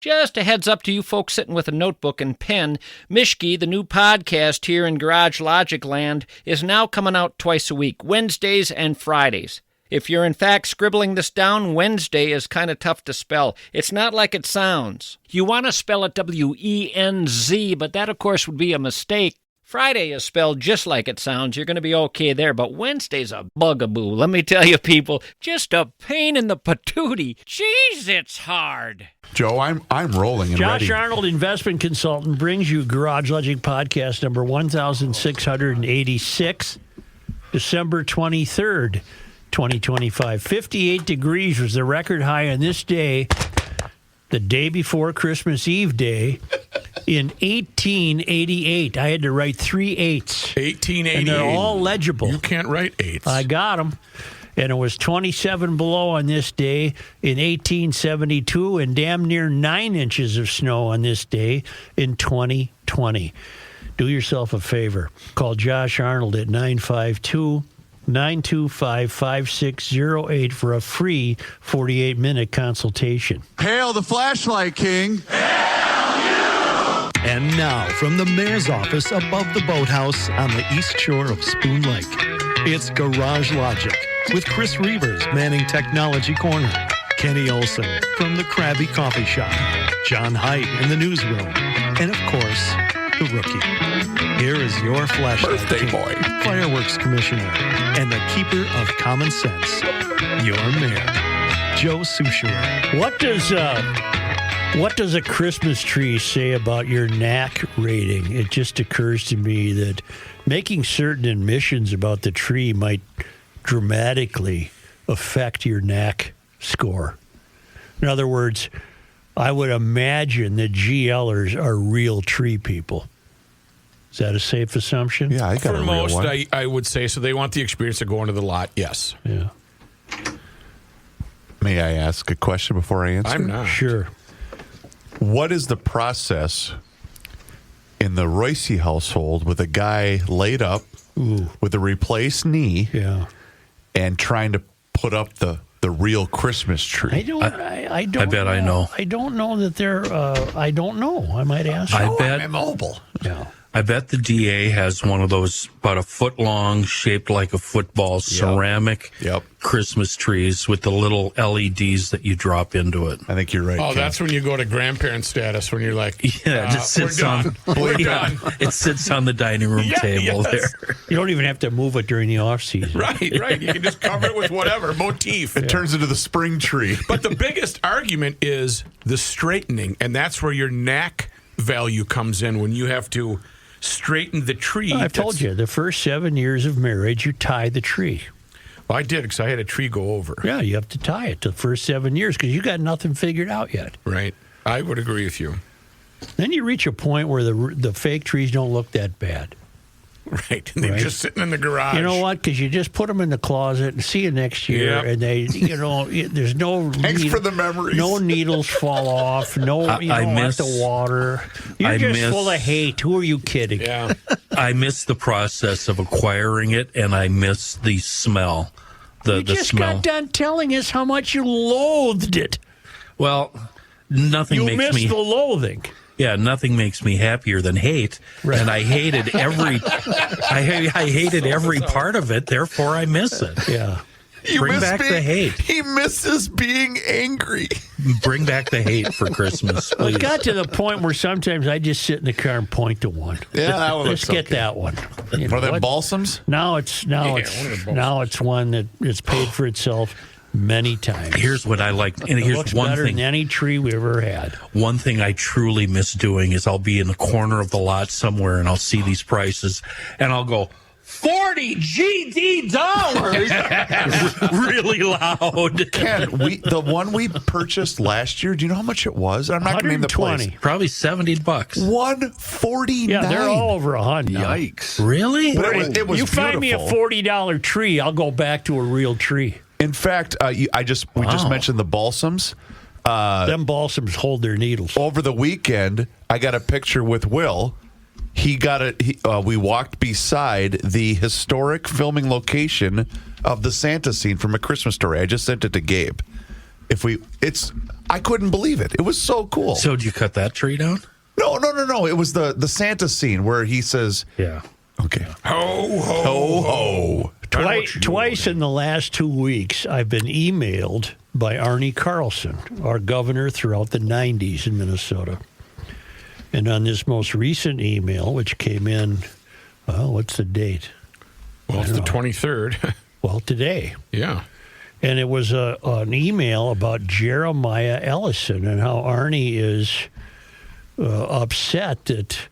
Just a heads up to you folks sitting with a notebook and pen, Mishki, the new podcast here in Garage Logic Land, is now coming out twice a week, Wednesdays and Fridays. If you're in fact scribbling this down, Wednesday is kind of tough to spell. It's not like it sounds. You want to spell it W-E-N-Z, but that, of course, would be a mistake. Friday is spelled just like it sounds. You're going to be okay there, but Wednesday's a bugaboo. Let me tell you, people, just a pain in the patootie. Jeez, it's hard. Joe, I'm rolling and Josh ready. Arnold, investment consultant, brings you Garage Logic Podcast number 1686, December 23rd, 2025. 58 degrees was the record high on this day, the day before Christmas Eve Day, in 1888. I had to write 3 8s. 1888. And they're all legible. You can't write 8s. I got them. And it was 27 below on this day in 1872 and damn near 9 inches of snow on this day in 2020. Do yourself a favor. Call Josh Arnold at 952-925-5608 for a free 48-minute consultation. Hail the flashlight king. And now, from the mayor's office above the boathouse on the east shore of Spoon Lake, it's Garage Logic with Chris Reavers manning Technology Corner, Kenny Olson from the Krabby Coffee Shop, John Heidt in the newsroom, and, of course, the rookie. Here is your flashlight Birthday king, boy, fireworks commissioner, and the keeper of common sense, your mayor, Joe Souchere. What does a Christmas tree say about your knack rating? It just occurs to me that making certain admissions about the tree might dramatically affect your knack score. In other words, I would imagine that GLers are real tree people. Is that a safe assumption? Yeah, I got for a real most, one. I would say so. They want the experience of going to the lot. Yes. Yeah. May I ask a question before I answer? I'm not. Sure. What is the process in the Royce household with a guy laid up with a replaced knee Yeah. and trying to put up the real Christmas tree? I don't. I don't. I bet I know. I don't know that they're. I don't know. I might ask. I you. bet. I'm immobile. Yeah. I bet the DA has one of those about a foot long, shaped like a football, ceramic Yep. Christmas trees with the little LEDs that you drop into it. I think you're right. Oh, Ken. that's when you go to grandparent status, when you're like, Yeah, it just sits we're on. done. We're Yeah, done. it sits on the dining room table yes. there. You don't even have to move it during the off season. Right. You can just cover it with whatever motif. It turns into the spring tree. But the biggest argument is the straightening, and that's where your knack value comes in, when you have to straighten the tree. I've told you, the first 7 years of marriage, you tie the tree. Well, I did, because I had a tree go over. Yeah, you have to tie it to the first 7 years because you got nothing figured out yet. Right. I would agree with you. Then you reach a point where the fake trees don't look that bad. Right. And they're Right. just sitting in the garage. You know what? Because you just put them in the closet and see you next year, Yep. and they, there's no. Thanks for the memories. No needles fall off. No, you I don't miss- have to water. You're I just miss- full of hate. Who are you kidding? Yeah. I miss the process of acquiring it, and I miss the smell. You The just smell. got done telling us how much you loathed it. Well, nothing You makes missed me. the loathing. Yeah, nothing makes me happier than hate, Right. and I hated every. I hated every part of it. Therefore, I miss it. Yeah. You Bring miss back the hate. He misses being angry. Bring back the hate for Christmas, Well, please. it got to the point where sometimes I just sit in the car and point to one. Yeah, that one Let's looks get okay. that one. You One know of them what? balsams? Now it's one of the one that it's paid for itself many times. Here's what I like, and It here's looks one better thing. than any tree we ever had. One thing I truly miss doing is I'll be in the corner of the lot somewhere, and I'll see these prices, and I'll go, $40 GD really loud. Ken, the one we purchased last year, do you know how much it was? I'm not going to name the place. 120. Probably $70. $149. Yeah, they're all over 100. now. Yikes. Really? But it was You find me a beautiful. $40 tree, I'll go back to a real tree. In fact, we just mentioned the balsams. Them balsams hold their needles. Over the weekend, I got a picture with Will. We walked beside the historic filming location of the Santa scene from A Christmas Story. I just sent it to Gabe. I couldn't believe it. It was so cool. So did you cut that tree down? No. It was the Santa scene where he says, Yeah. okay. Ho, ho, Ho, ho. ho. Twice in the last 2 weeks, I've been emailed by Arne Carlson, our governor throughout the 90s in Minnesota. And on this most recent email, which came in, well, what's the date? Well, it's the 23rd. Well, today. Yeah. And it was an email about Jeremiah Ellison and how Arne is upset that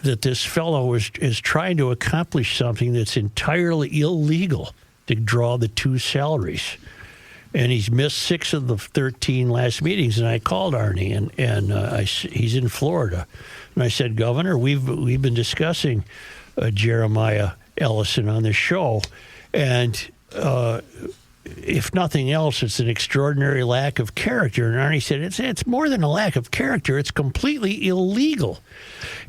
this fellow is trying to accomplish something that's entirely illegal to draw the two salaries. And he's missed 6 of the 13 last meetings. And I called Arne, and he's in Florida. And I said, Governor, we've been discussing Jeremiah Ellison on the show. And if nothing else, it's an extraordinary lack of character. And Arne said, it's more than a lack of character. It's completely illegal.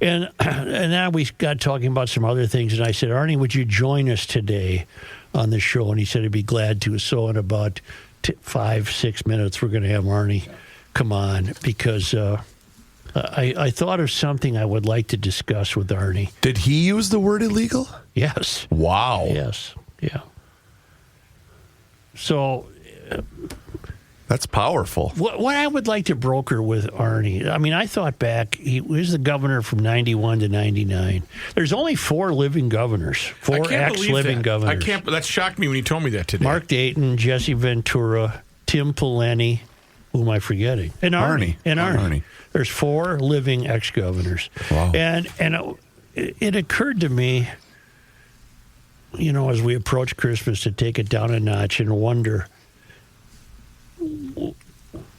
And now we got talking about some other things. And I said, Arne, would you join us today on the show? And he said he'd be glad to. So in about 5-6 minutes, we're going to have Arne come on because I thought of something I would like to discuss with Arne. Did he use the word illegal? Yes. Wow. Yes. Yeah. So That's powerful. what I would like to broker with Arne, I mean, I thought back, he was the governor from 91 to 99. There's only 4 living governors, 4 ex-living governors. That shocked me when you told me that today. Mark Dayton, Jesse Ventura, Tim Pawlenty, who am I forgetting? And Arne. There's 4 living ex-governors. Wow. And it occurred to me, you know, as we approach Christmas, to take it down a notch and wonder,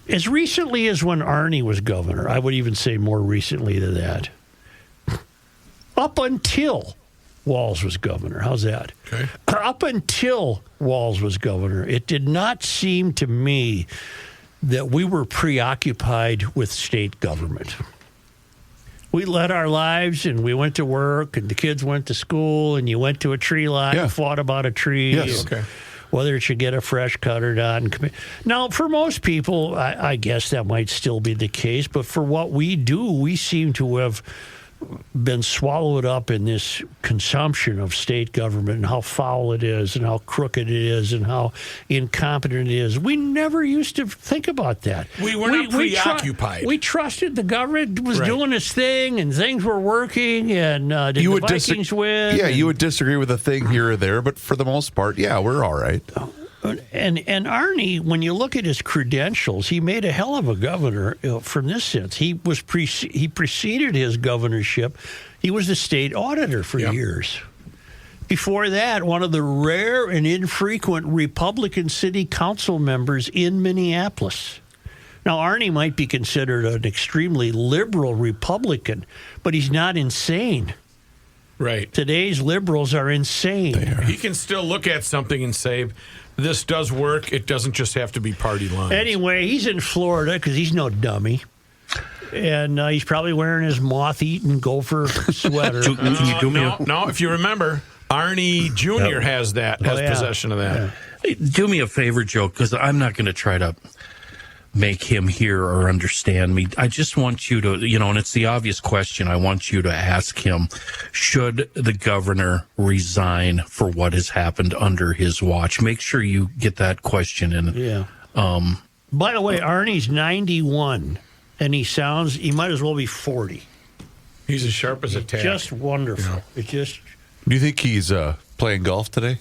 as recently as when Arne was governor, I would even say more recently than that, up until Walz was governor. How's that? Okay. Up until Walz was governor, it did not seem to me that we were preoccupied with state government. We led our lives, and we went to work, and the kids went to school, and you went to a tree lot and fought about a tree. Yes. Okay. Whether it should get a fresh cut or not. Now, for most people, I guess that might still be the case, but for what we do, we seem to have been swallowed up in this consumption of state government and how foul it is and how crooked it is and how incompetent it is. We never used to think about that. We were not preoccupied. We trusted the government was doing its thing and things were working and did the Vikings win? Yeah, you would disagree with a thing here or there, but for the most part, yeah, we're all right. And Arne, when you look at his credentials, he made a hell of a governor from this sense. He preceded his governorship. He was the state auditor for years. Before that, one of the rare and infrequent Republican city council members in Minneapolis. Now, Arne might be considered an extremely liberal Republican, but he's not insane. Right. Today's liberals are insane. He can still look at something and say, this does work. It doesn't just have to be party lines. Anyway, he's in Florida because he's no dummy. And he's probably wearing his moth-eaten gopher sweater. No, if you remember, Arne Jr. has possession of that. Yeah. Hey, do me a favor, Joe, because I'm not going to try to make him hear or understand me. I just want you to, and it's the obvious question. I want you to ask him, should the governor resign for what has happened under his watch? Make sure you get that question in. Yeah. By the way, Arnie's 91, and he might as well be 40. He's as sharp as a tack. Just wonderful. It just. Do you think he's playing golf today?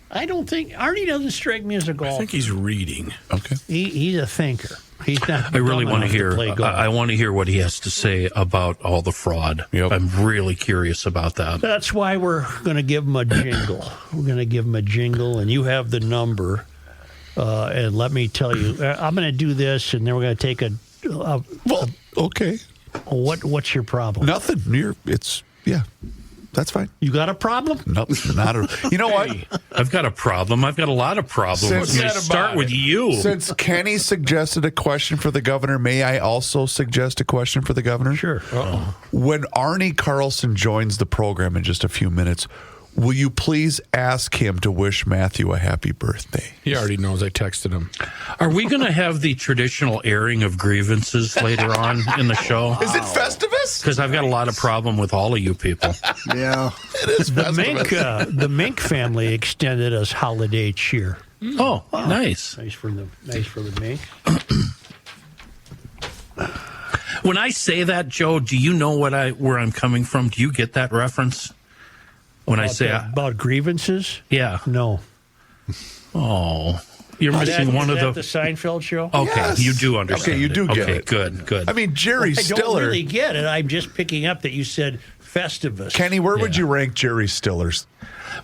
I don't think Arne doesn't strike me as a golfer. I think he's reading. Okay. He's a thinker. He's not. I really want to hear. I want to hear what he has to say about all the fraud. Yep. I'm really curious about that. That's why we're going to give him a jingle. We're going to give him a jingle, and you have the number. And let me tell you, I'm going to do this, and then we're going to take a. Okay. What's your problem? Nothing. That's fine. You got a problem? No, not at all. You know what? I've got a problem. I've got a lot of problems. I'm going to start with you. Since Kenny suggested a question for the governor, may I also suggest a question for the governor? Sure. When Arne Carlson joins the program in just a few minutes, will you please ask him to wish Matthew a happy birthday? He already knows. I texted him. Are we going to have the traditional airing of grievances later on in the show? Is it Festivus? Because I've got a lot of problem with all of you people. Yeah. It is The Festivus. the Mink family extended us holiday cheer. Oh, nice. Nice for the Mink. When I say that, Joe, do you know where I'm coming from? Do you get that reference? When I say about grievances? yeah. No. Oh, you're missing one of the Seinfeld show? Okay, Yes. you do understand. Okay, you do get it. Good. I mean, Jerry I Stiller. don't really get it. I'm just picking up that you said Festivus. Kenny, where would you rank Jerry Stiller's?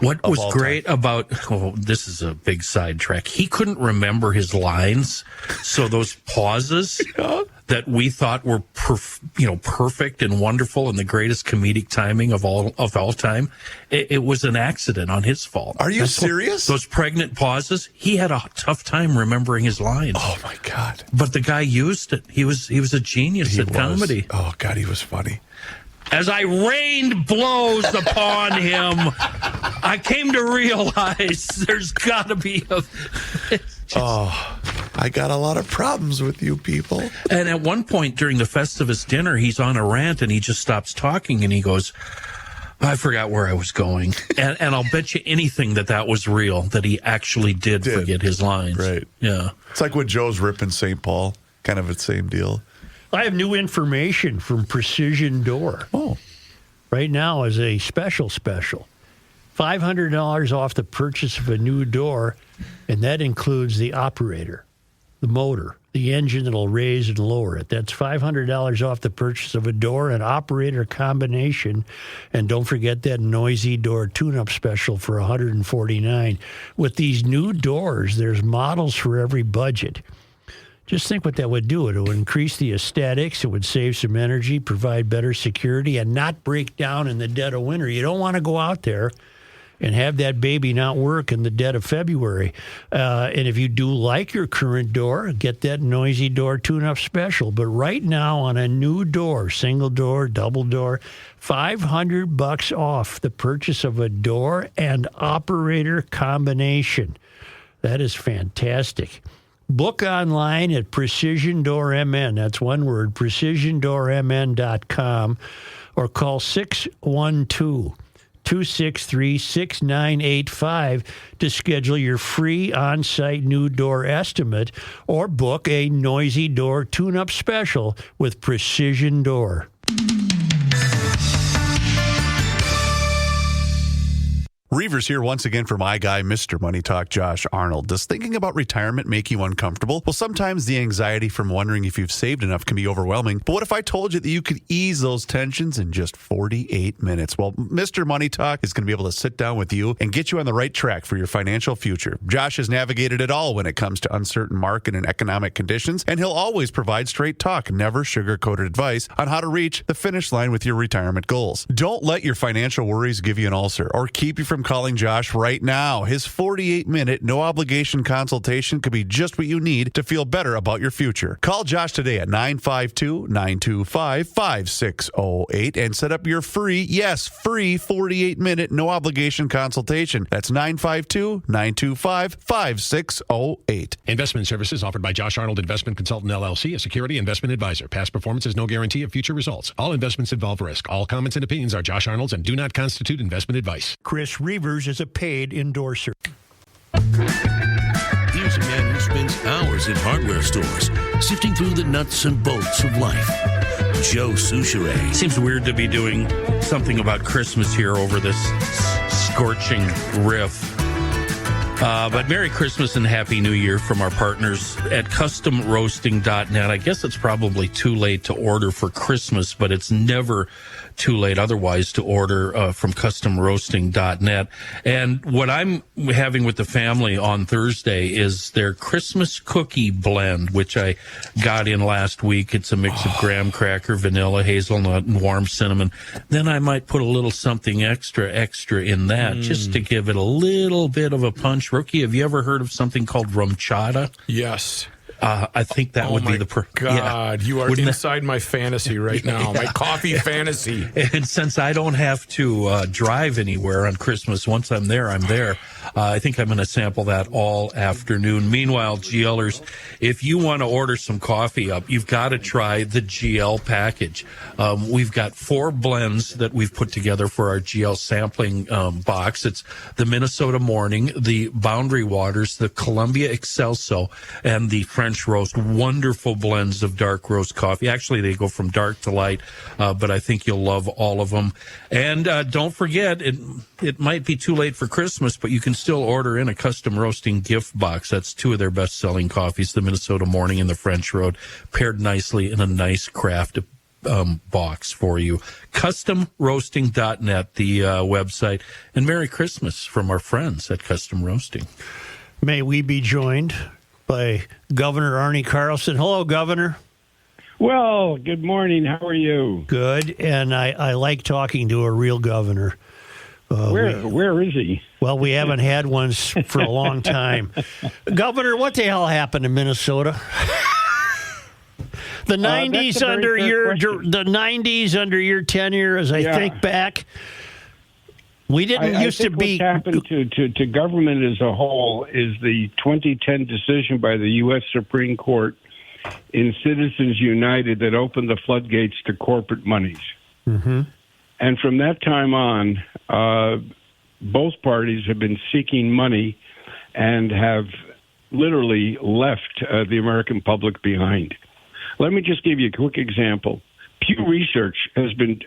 What was all great about this is a big sidetrack. He couldn't remember his lines, so those pauses that we thought were perfect and wonderful and the greatest comedic timing of all time, it was an accident on his fault. Are you serious? Those pregnant pauses, he had a tough time remembering his lines. Oh my God! But the guy used it. He was a genius at comedy. Oh God, he was funny. As I rained blows upon him, I came to realize there's got to be I got a lot of problems with you people. And at one point during the Festivus dinner, he's on a rant and he just stops talking and he goes, I forgot where I was going. And I'll bet you anything that was real, that he actually did forget his lines. Right. Yeah. It's like when Joe's ripping St. Paul. Kind of the same deal. I have new information from Precision Door. Oh. Right now is a special. $500 off the purchase of a new door, and that includes the operator, the motor, the engine that'll raise and lower it. That's $500 off the purchase of a door and operator combination. And don't forget that noisy door tune-up special for $149. With these new doors, there's models for every budget. Just think what that would do. It would increase the aesthetics. It would save some energy, provide better security, and not break down in the dead of winter. You don't want to go out there and have that baby not work in the dead of February. And if you do like your current door, get that noisy door tune-up special. But right now on a new door, single door, double door, $500 off the purchase of a door and operator combination. That is fantastic. Book online at Precision Door MN. That's one word, precisiondoormn.com, or call 612-263-6985 to schedule your free on-site new door estimate or book a noisy door tune-up special with Precision Door. Reavers here once again for my guy, Mr. Money Talk, Josh Arnold. Does thinking about retirement make you uncomfortable? Well, sometimes the anxiety from wondering if you've saved enough can be overwhelming. But what if I told you that you could ease those tensions in just 48 minutes? Well, Mr. Money Talk is going to be able to sit down with you and get you on the right track for your financial future. Josh has navigated it all when it comes to uncertain market and economic conditions, and he'll always provide straight talk, never sugar-coated advice on how to reach the finish line with your retirement goals. Don't let your financial worries give you an ulcer or keep you from calling Josh right now. His 48-minute, no-obligation consultation could be just what you need to feel better about your future. Call Josh today at 952-925-5608 and set up your free 48-minute, no-obligation consultation. That's 952-925-5608. Investment services offered by Josh Arnold Investment Consultant, LLC, a security investment advisor. Past performance is no guarantee of future results. All investments involve risk. All comments and opinions are Josh Arnold's and do not constitute investment advice. Chris Reavers is a paid endorser. Here's a man who spends hours in hardware stores, sifting through the nuts and bolts of life. Joe Souchere. Seems weird to be doing something about Christmas here over this scorching riff. But Merry Christmas and Happy New Year from our partners at customroasting.net. I guess it's probably too late to order for Christmas, but it's never too late otherwise to order from customroasting.net. And what I'm having with the family on Thursday is their Christmas cookie blend, which I got in last week. It's a mix of graham cracker, vanilla, hazelnut, and warm cinnamon. Then I might put a little something extra in that just to give it a little bit of a punch. Rookie, have you ever heard of something called rum chata? Yes. I think that would be the God, you are Wouldn't inside my fantasy right now, my coffee fantasy. And since I don't have to drive anywhere on Christmas, once I'm there, I'm there. I think I'm going to sample that all afternoon. Meanwhile, GLers, if you want to order some coffee up, you've got to try the GL package. We've got 4 blends that we've put together for our GL sampling box. It's the Minnesota Morning, the Boundary Waters, the Columbia Excelso, and the French Roast. Wonderful blends of dark roast coffee. Actually, they go from dark to light, but I think you'll love all of them. And don't forget, it might be too late for Christmas, but you can still order in a custom roasting gift box. That's 2 of their best-selling coffees, the Minnesota Morning and the French Road, paired nicely in a nice craft box for you. CustomRoasting.net, the website. And Merry Christmas from our friends at Custom Roasting. May we be joined by Governor Arne Carlson. Hello, Governor. Well, good morning. How are you? Good, and I like talking to a real governor. Where is he? Well, we haven't had one for a long time. Governor, what the hell happened in Minnesota? The 90s under your tenure, as I think back, we didn't used to be. What happened to government as a whole is the 2010 decision by the U.S. Supreme Court in Citizens United that opened the floodgates to corporate monies. Mm-hmm. And from that time on, both parties have been seeking money and have literally left the American public behind. Let me just give you a quick example. Pew Research has been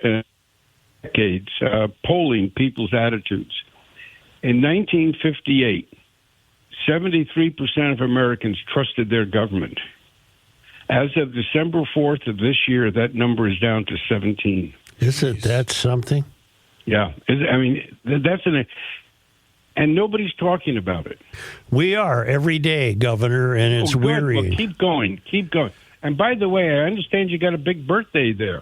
decades polling people's attitudes. In 1958, 73% of Americans trusted their government. As of December 4th of this year, that number is down to 17. Isn't that something? Yeah. I mean, and nobody's talking about it. We are every day, Governor, and it's wearying. Well, keep going. And by the way, I understand you got a big birthday there.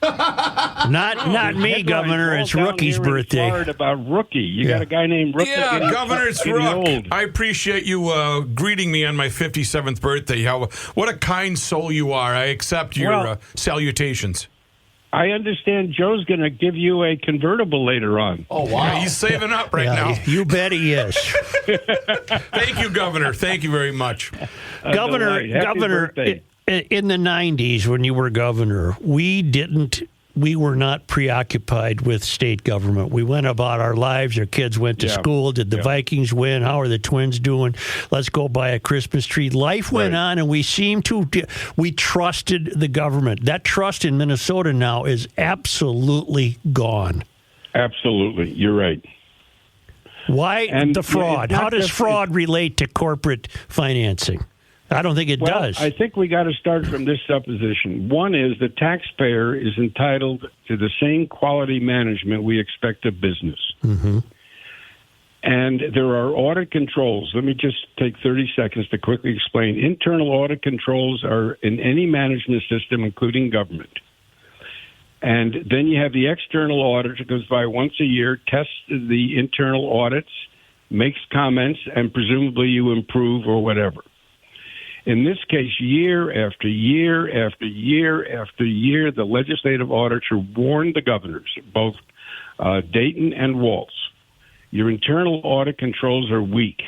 Not me, Governor. It's Rookie's birthday. About Rookie. You got a guy named Rookie. Yeah, Governor, it's Rook. I appreciate you greeting me on my 57th birthday. What a kind soul you are. I accept your salutations. I understand Joe's going to give you a convertible later on. Oh, wow. Yeah, he's saving up right now. You bet he is. Thank you, Governor. Thank you very much. Governor, in the 90s when you were governor, we were not preoccupied with state government. We went about our lives. Our kids went to school. Did the Vikings win? How are the Twins doing? Let's go buy a Christmas tree. Life went on, and we trusted the government. That trust in Minnesota now is absolutely gone. Absolutely. You're right. Why the fraud? How does fraud relate to corporate financing? I don't think it does. I think we got to start from this supposition. One is the taxpayer is entitled to the same quality management we expect of business. Mm-hmm. And there are audit controls. Let me just take 30 seconds to quickly explain. Internal audit controls are in any management system, including government. And then you have the external auditor goes by once a year, tests the internal audits, makes comments, and presumably you improve or whatever. In this case, year after year after year after year, the legislative auditor warned the governors, both Dayton and Walz, your internal audit controls are weak.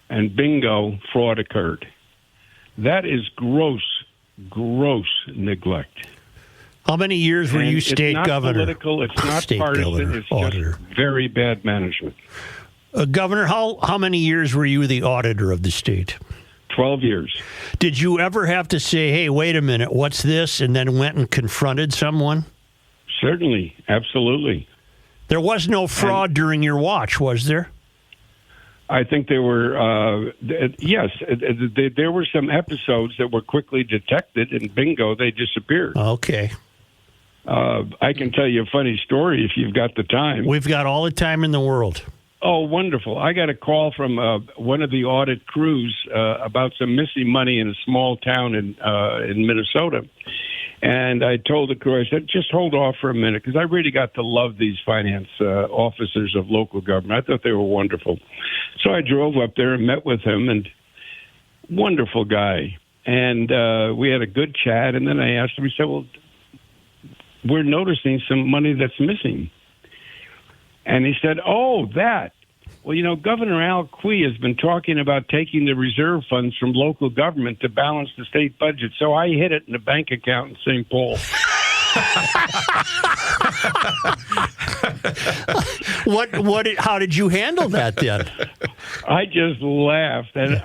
And bingo, fraud occurred. That is gross neglect. How many years were you state governor? It's not political. It's not partisan. It's just very bad management. Governor, how many years were you the auditor of the state? 12 years. Did you ever have to say, hey, wait a minute, what's this? And then went and confronted someone? Certainly. Absolutely. There was no fraud during your watch, was there? I think there were, yes. There were some episodes that were quickly detected, and bingo, they disappeared. Okay. I can tell you a funny story if you've got the time. We've got all the time in the world. Oh, wonderful. I got a call from one of the audit crews about some missing money in a small town in Minnesota. And I told the crew, I said, just hold off for a minute, because I really got to love these finance officers of local government. I thought they were wonderful. So I drove up there and met with him, and Wonderful guy. And we had a good chat. And then I asked him, he said, well, we're noticing some money that's missing. And he said, oh, that. Well, Governor Al Quie has been talking about taking the reserve funds from local government to balance the state budget. So I hid it in a bank account in St. Paul. How did you handle that then? I just laughed, and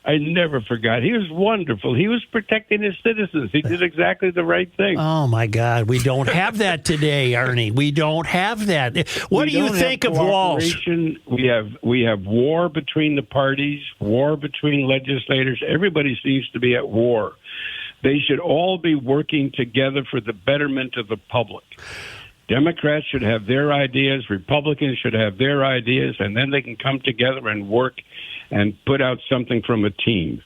I never forgot. He was wonderful. He was protecting his citizens. He did exactly the right thing. Oh, my God. We don't have that today, Arnie. We don't have that. What do you think of Walz? We have war between the parties, war between legislators. Everybody seems to be at war. They should all be working together for the betterment of the public. Democrats should have their ideas. Republicans should have their ideas, and then they can come together and work and put out something from a team.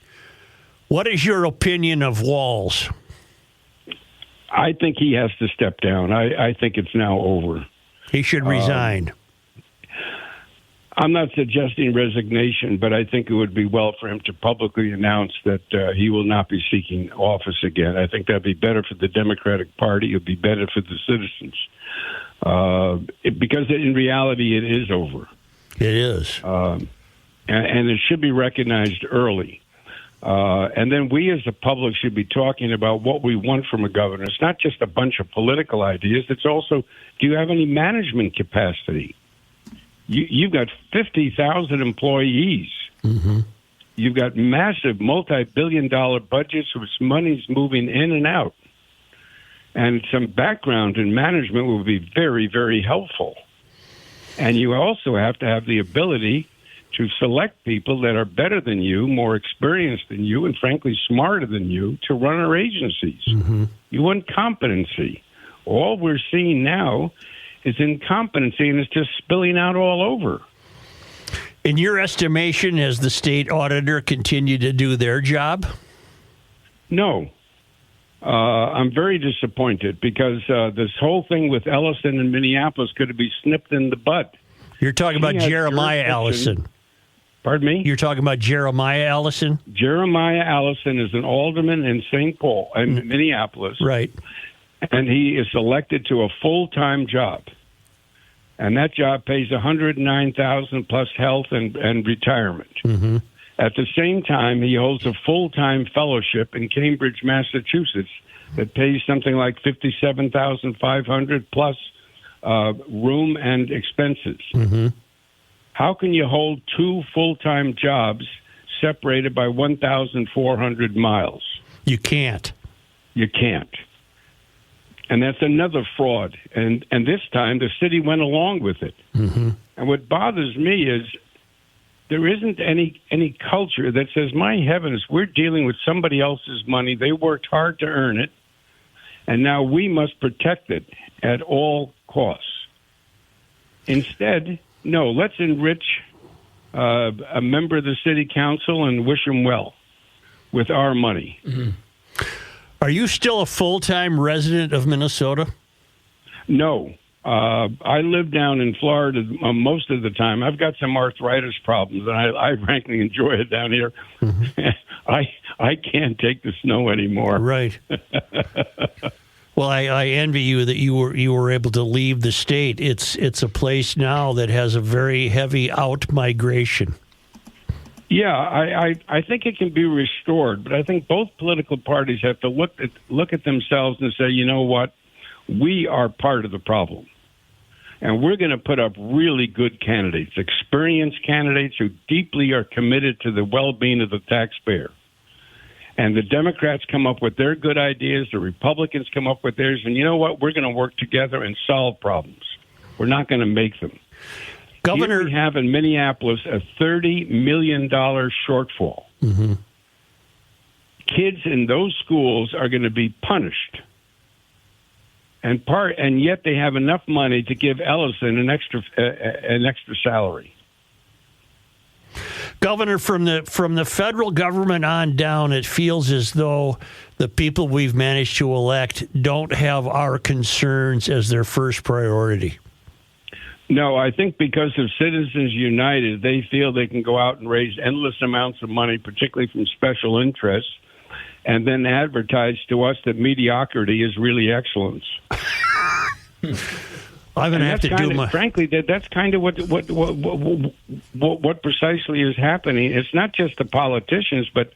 What is your opinion of Walz? I think he has to step down. I think it's now over. He should resign. I'm not suggesting resignation, but I think it would be well for him to publicly announce that he will not be seeking office again. I think that'd be better for the Democratic Party. It would be better for the citizens. Because in reality, it is over. It is. And it should be recognized early. And then we as the public should be talking about what we want from a governor. It's not just a bunch of political ideas. It's also, do you have any management capacity? You've got 50,000 employees. Mm-hmm. You've got massive multi-billion-dollar budgets with money's moving in and out. And some background in management will be very, very helpful. And you also have to have the ability to select people that are better than you, more experienced than you, and frankly smarter than you to run our agencies. Mm-hmm. You want competency. All we're seeing now is incompetency, and it's just spilling out all over. In your estimation, has the state auditor continued to do their job? No. I'm very disappointed because this whole thing with Ellison in Minneapolis could be snipped in the bud. You're talking about Jeremiah Ellison. Pardon me? You're talking about Jeremiah Ellison? Jeremiah Ellison is an alderman in St. Paul, in Minneapolis. Right. And he is elected to a full-time job. And that job pays $109,000 plus health and retirement. Mm-hmm. At the same time, he holds a full-time fellowship in Cambridge, Massachusetts that pays something like $57,500 plus room and expenses. Mm-hmm. How can you hold two full-time jobs separated by 1,400 miles? You can't. You can't. And that's another fraud. And this time, the city went along with it. Mm-hmm. And what bothers me is there isn't any culture that says, my heavens, we're dealing with somebody else's money. They worked hard to earn it. And now we must protect it at all costs. Instead, no, let's enrich a member of the city council and wish him well with our money. Mm-hmm. Are you still a full-time resident of Minnesota? No. I live down in Florida most of the time. I've got some arthritis problems, and I frankly enjoy it down here. Mm-hmm. I can't take the snow anymore. Right. Well, I envy you that you were able to leave the state. It's a place now that has a very heavy out-migration. Yeah, I think it can be restored, but I think both political parties have to look at themselves and say, you know what, we are part of the problem. And we're going to put up really good candidates, experienced candidates who deeply are committed to the well-being of the taxpayer. And the Democrats come up with their good ideas, the Republicans come up with theirs, and you know what, we're going to work together and solve problems. We're not going to make them. Governor, here we have in Minneapolis a $30 million shortfall. Mm-hmm. Kids in those schools are going to be punished, and yet they have enough money to give Ellison an extra salary. Governor, from the federal government on down, it feels as though the people we've managed to elect don't have our concerns as their first priority. No, I think because of Citizens United, they feel they can go out and raise endless amounts of money, particularly from special interests, and then advertise to us that mediocrity is really excellence. I'm going to have to do my. Frankly, that's kind of what precisely is happening. It's not just the politicians, but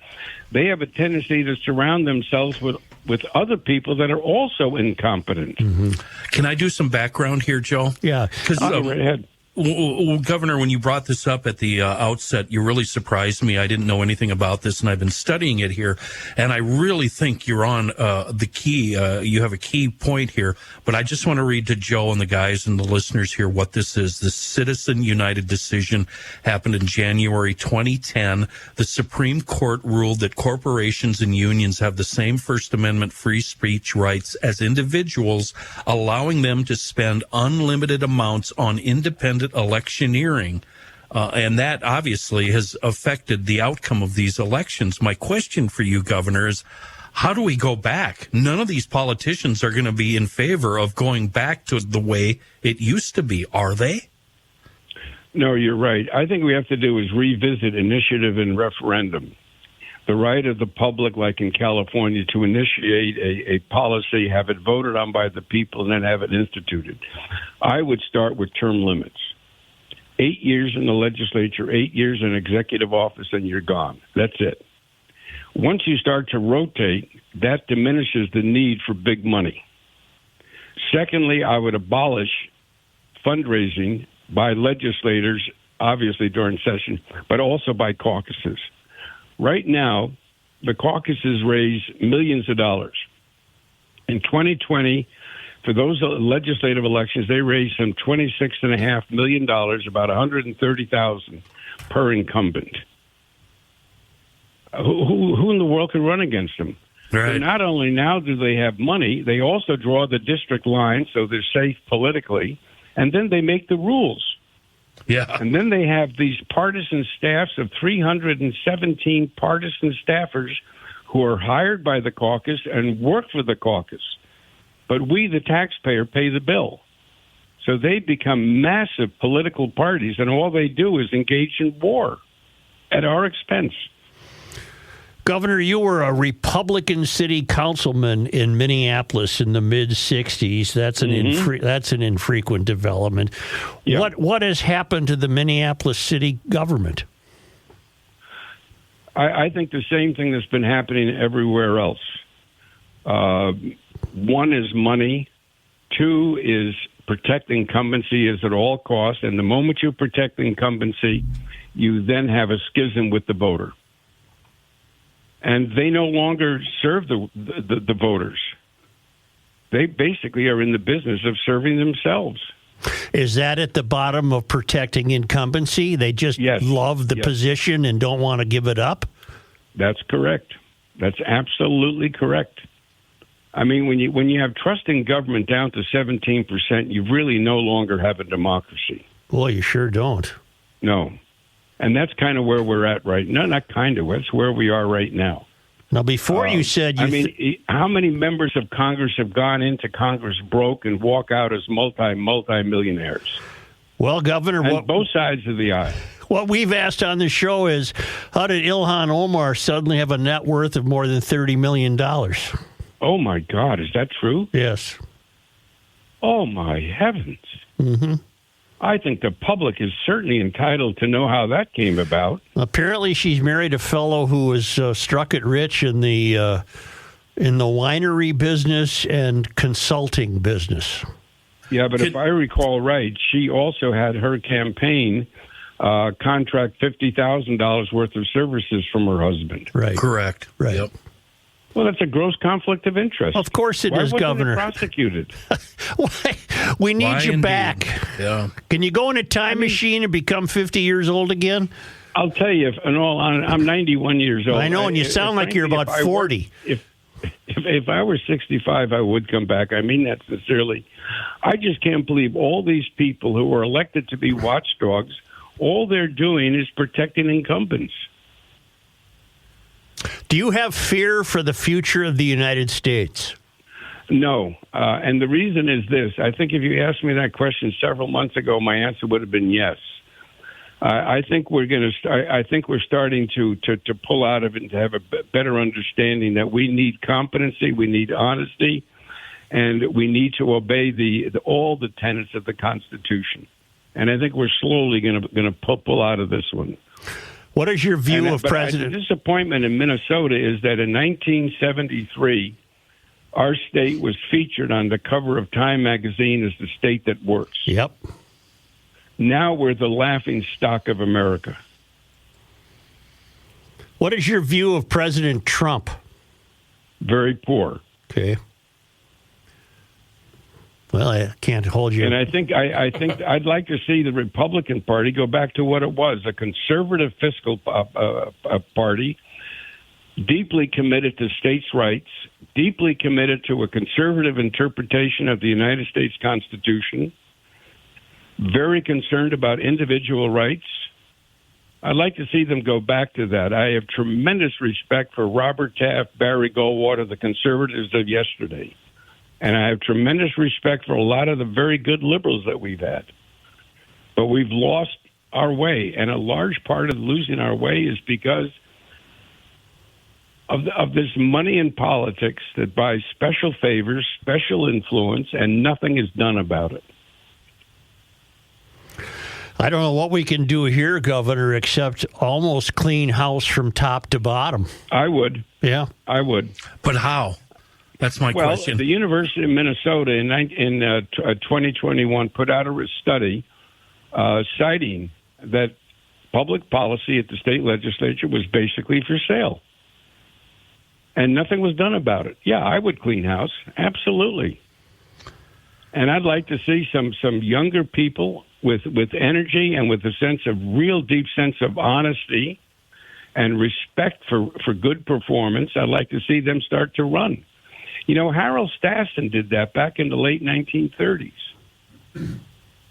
they have a tendency to surround themselves with other people that are also incompetent. Mm-hmm. Can I do some background here, Joe? Yeah. Because right ahead. Governor, when you brought this up at the outset, you really surprised me. I didn't know anything about this, and I've been studying it here. And I really think you're on the key. You have a key point here. But I just want to read to Joe and the guys and the listeners here what this is. The Citizen United decision happened in January 2010. The Supreme Court ruled that corporations and unions have the same First Amendment free speech rights as individuals, allowing them to spend unlimited amounts on independent electioneering, and that obviously has affected the outcome of these elections. My question for you, Governor, is how do we go back? None of these politicians are going to be in favor of going back to the way it used to be, are they? No, you're right. I think we have to do is revisit initiative and referendum. The right of the public, like in California, to initiate a policy, have it voted on by the people, and then have it instituted. I would start with term limits. 8 years in the legislature, 8 years in executive office, and you're gone. That's it. Once you start to rotate, that diminishes the need for big money. Secondly, I would abolish fundraising by legislators, obviously during session, but also by caucuses. Right now, the caucuses raise millions of dollars. In 2020, for those legislative elections, they raised some $26.5 million, about $130,000 per incumbent. Who in the world can run against them? Right. So not only now do they have money, they also draw the district line so they're safe politically, and then they make the rules. Yeah. And then they have these partisan staffs of 317 partisan staffers who are hired by the caucus and work for the caucus. But we, the taxpayer, pay the bill. So they become massive political parties, and all they do is engage in war at our expense. Governor, you were a Republican city councilman in Minneapolis in the mid-'60s. That's an infrequent development. Yeah. What has happened to the Minneapolis city government? I think the same thing that's been happening everywhere else. One is money. Two is protect incumbency is at all costs. And the moment you protect incumbency, you then have a schism with the voter. And they no longer serve the voters. They basically are in the business of serving themselves. Is that at the bottom of protecting incumbency? They just love the position and don't want to give it up? That's correct. That's absolutely correct. I mean, when you have trust in government down to 17%, you really no longer have a democracy. Well, you sure don't. No. And that's kind of where we're at right now. Not kind of. That's where we are right now. Now, before you said... how many members of Congress have gone into Congress broke and walk out as multi-millionaires? Well, Governor... both sides of the aisle. What we've asked on the show is, how did Ilhan Omar suddenly have a net worth of more than $30 million? Oh, my God. Is that true? Yes. Oh, my heavens. Mm-hmm. I think the public is certainly entitled to know how that came about. Apparently, she's married a fellow who was struck it rich in the winery business and consulting business. Yeah, but if I recall right, she also had her campaign contract $50,000 worth of services from her husband. Right. Correct. Right. Yep. Well, that's a gross conflict of interest. Of course it is, Governor. Why wasn't it prosecuted? We need you back. Yeah. Can you go in a time machine and become 50 years old again? I'll tell you, I'm 91 years old. I know, and you sound like you're about 40. If I were 65, I would come back. I mean that sincerely. I just can't believe all these people who are elected to be watchdogs, all they're doing is protecting incumbents. Do you have fear for the future of the United States? No. And the reason is this. I think if you asked me that question several months ago, my answer would have been yes. I think we're starting to pull out of it and to have a better understanding that we need competency, we need honesty, and we need to obey all the tenets of the Constitution. And I think we're slowly going to pull out of this one. What is your view of President? The disappointment in Minnesota is that in 1973, our state was featured on the cover of Time magazine as the state that works. Yep. Now we're the laughing stock of America. What is your view of President Trump? Very poor. Okay. Well, I can't hold you. And I think I'd like to see the Republican Party go back to what it was, a conservative fiscal party, deeply committed to states' rights, deeply committed to a conservative interpretation of the United States Constitution, very concerned about individual rights. I'd like to see them go back to that. I have tremendous respect for Robert Taft, Barry Goldwater, the conservatives of yesterday. And I have tremendous respect for a lot of the very good liberals that we've had. But we've lost our way. And a large part of losing our way is because of this money in politics that buys special favors, special influence, and nothing is done about it. I don't know what we can do here, Governor, except almost clean house from top to bottom. I would. Yeah. I would. But how? That's my question. Well, the University of Minnesota in 2021 put out a study citing that public policy at the state legislature was basically for sale. And nothing was done about it. Yeah, I would clean house. Absolutely. And I'd like to see some younger people with energy and with a real deep sense of honesty and respect for good performance. I'd like to see them start to run. You know, Harold Stassen did that back in the late 1930s. And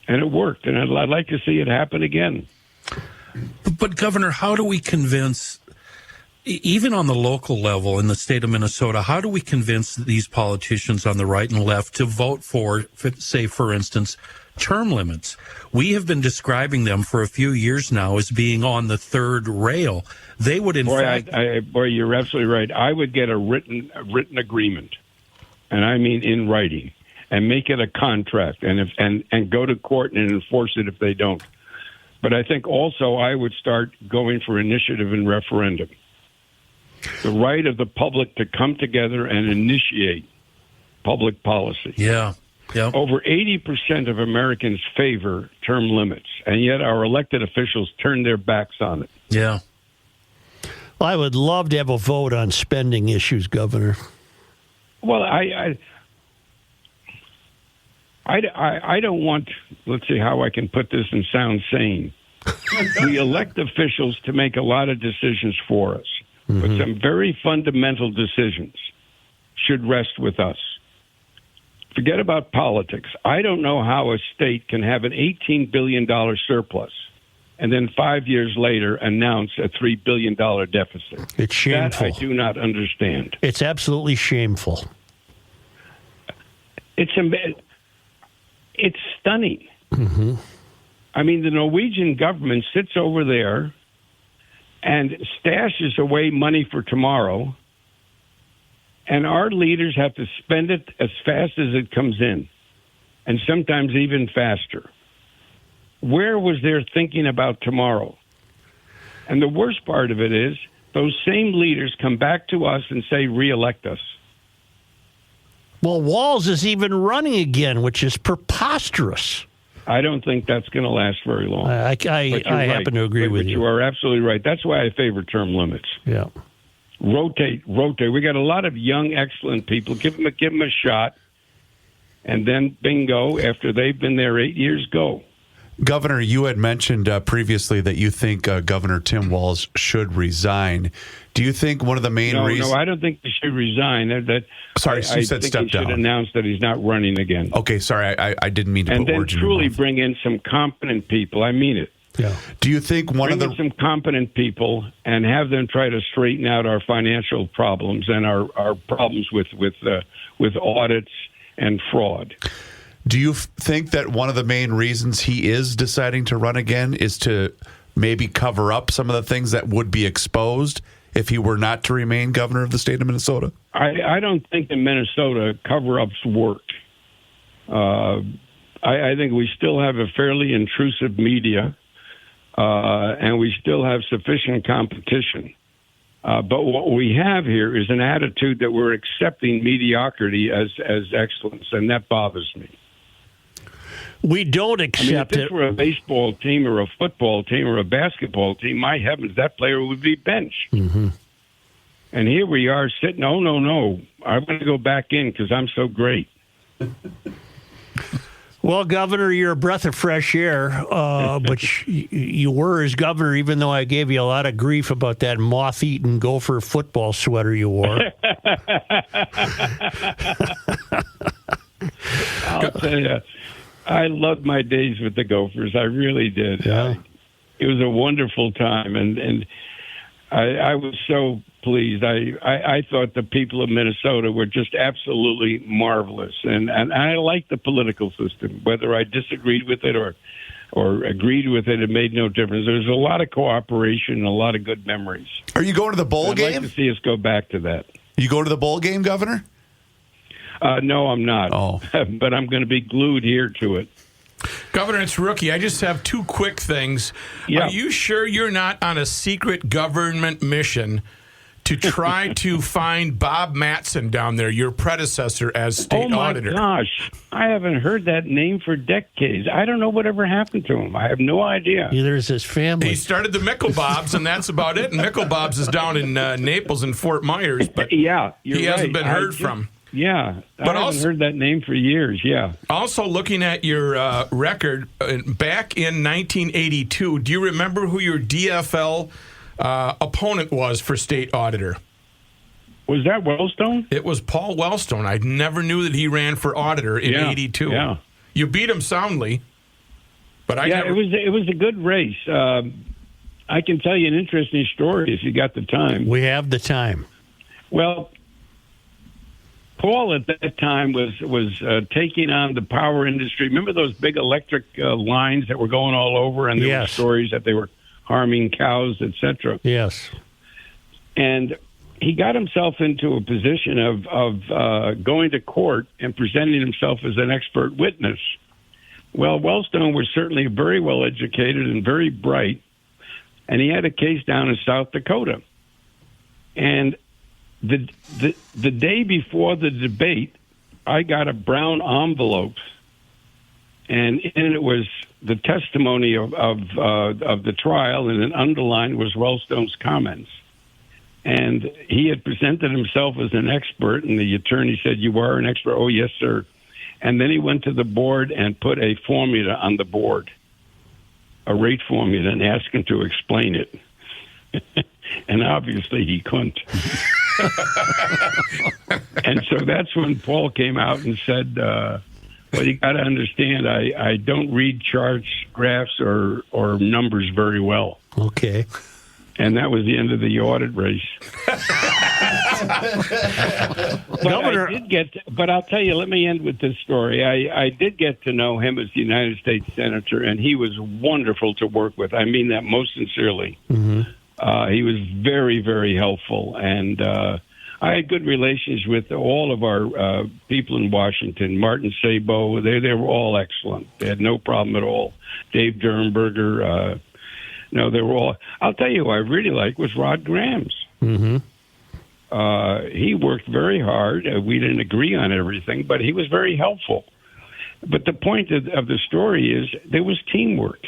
it worked. And I'd like to see it happen again. But Governor, how do we convince, even on the local level in the state of Minnesota, how do we convince these politicians on the right and left to vote for, say, for instance, term limits? We have been describing them for a few years now as being on the third rail. They would, in fact... Boy, you're absolutely right. I would get a written agreement, and I mean in writing, and make it a contract, and go to court and enforce it if they don't. But I think also I would start going for initiative and referendum. The right of the public to come together and initiate public policy. Yeah. Yep. Over 80% of Americans favor term limits, and yet our elected officials turn their backs on it. Yeah. Well, I would love to have a vote on spending issues, Governor. Well, I don't want, let's see how I can put this and sound sane. We elect officials to make a lot of decisions for us, but some very fundamental decisions should rest with us. Forget about politics. I don't know how a state can have an $18 billion surplus and then 5 years later announce a $3 billion deficit. It's shameful. That I do not understand. It's absolutely shameful. It's stunning. Mm-hmm. I mean, the Norwegian government sits over there and stashes away money for tomorrow, and our leaders have to spend it as fast as it comes in, and sometimes even faster. Where was their thinking about tomorrow? And the worst part of it is those same leaders come back to us and say, re-elect us. Well, Walz is even running again, which is preposterous. I don't think that's going to last very long. I happen to agree with you. You are absolutely right. That's why I favor term limits. Yeah. Rotate. We got a lot of young, excellent people. Give them a shot, and then bingo, after they've been there 8 years, go. Governor, you had mentioned previously that you think Governor Tim Walz should resign. Do you think one of the main reasons... No, I don't think he should resign. Sorry, you said step down. I think he should announce that he's not running again. Okay, sorry, I didn't mean to put words in your mouth. And then truly bring in some competent people. I mean it. Yeah. Do you think Bring in some competent people and have them try to straighten out our financial problems and our problems with audits and fraud? Do you think that one of the main reasons he is deciding to run again is to maybe cover up some of the things that would be exposed if he were not to remain governor of the state of Minnesota? I don't think in Minnesota cover-ups work. I think we still have a fairly intrusive media, and we still have sufficient competition. But what we have here is an attitude that we're accepting mediocrity as excellence, and that bothers me. We don't accept if this were a baseball team or a football team or a basketball team, my heavens, that player would be benched. Mm-hmm. And here we are sitting, no, I'm going to go back in because I'm so great. Well, Governor, you're a breath of fresh air, but you were as governor, even though I gave you a lot of grief about that moth-eaten Gopher football sweater you wore. I'll tell you, I loved my days with the Gophers. I really did. Yeah. It was a wonderful time, and I was so pleased. I thought the people of Minnesota were just absolutely marvelous, and I liked the political system. Whether I disagreed with it or agreed with it, it made no difference. There was a lot of cooperation and a lot of good memories. Are you going to the bowl game? I'd like to see us go back to that. You going to the bowl game, Governor? No, I'm not. Oh. But I'm going to be glued here to it. Governor, it's Rookie. I just have two quick things. Yeah. Are you sure you're not on a secret government mission to try to find Bob Mattson down there, your predecessor as state auditor? Oh, my gosh. I haven't heard that name for decades. I don't know whatever happened to him. I have no idea. Neither is his family. He started the Micklebobs, and that's about it. And Micklebobs is down in Naples and Fort Myers, but he hasn't been heard from. Yeah, but I haven't heard that name for years, yeah. Also, looking at your record, back in 1982, do you remember who your DFL opponent was for state auditor? Was that Wellstone? It was Paul Wellstone. I never knew that he ran for auditor in 82. Yeah. You beat him soundly, but it was a good race. I can tell you an interesting story if you got the time. We have the time. Well, Paul at that time was taking on the power industry. Remember those big electric lines that were going all over, and there were stories that they were harming cows, etc. Yes. And he got himself into a position of going to court and presenting himself as an expert witness. Well, Wellstone was certainly very well educated and very bright, and he had a case down in South Dakota. And the day before the debate, I got a brown envelope, and in it was the testimony of the trial, and then underlined was Wellstone's comments. And he had presented himself as an expert, and the attorney said, "You are an expert?" "Oh, yes, sir." And then he went to the board and put a formula on the board, a rate formula, and asked him to explain it. And obviously he couldn't. And so that's when Paul came out and said, well, you got to understand, I don't read charts, graphs, or numbers very well. Okay. And that was the end of the audit race. Governor, but I'll tell you, let me end with this story. I did get to know him as the United States Senator, and he was wonderful to work with. I mean that most sincerely. Mm-hmm. He was very, very helpful, and I had good relations with all of our people in Washington. Martin Sabo, they were all excellent. They had no problem at all. Dave Durenberger, no, they were all. I'll tell you who I really liked was Rod Grams. Mm-hmm. He worked very hard. We didn't agree on everything, but he was very helpful. But the point of the story is there was teamwork.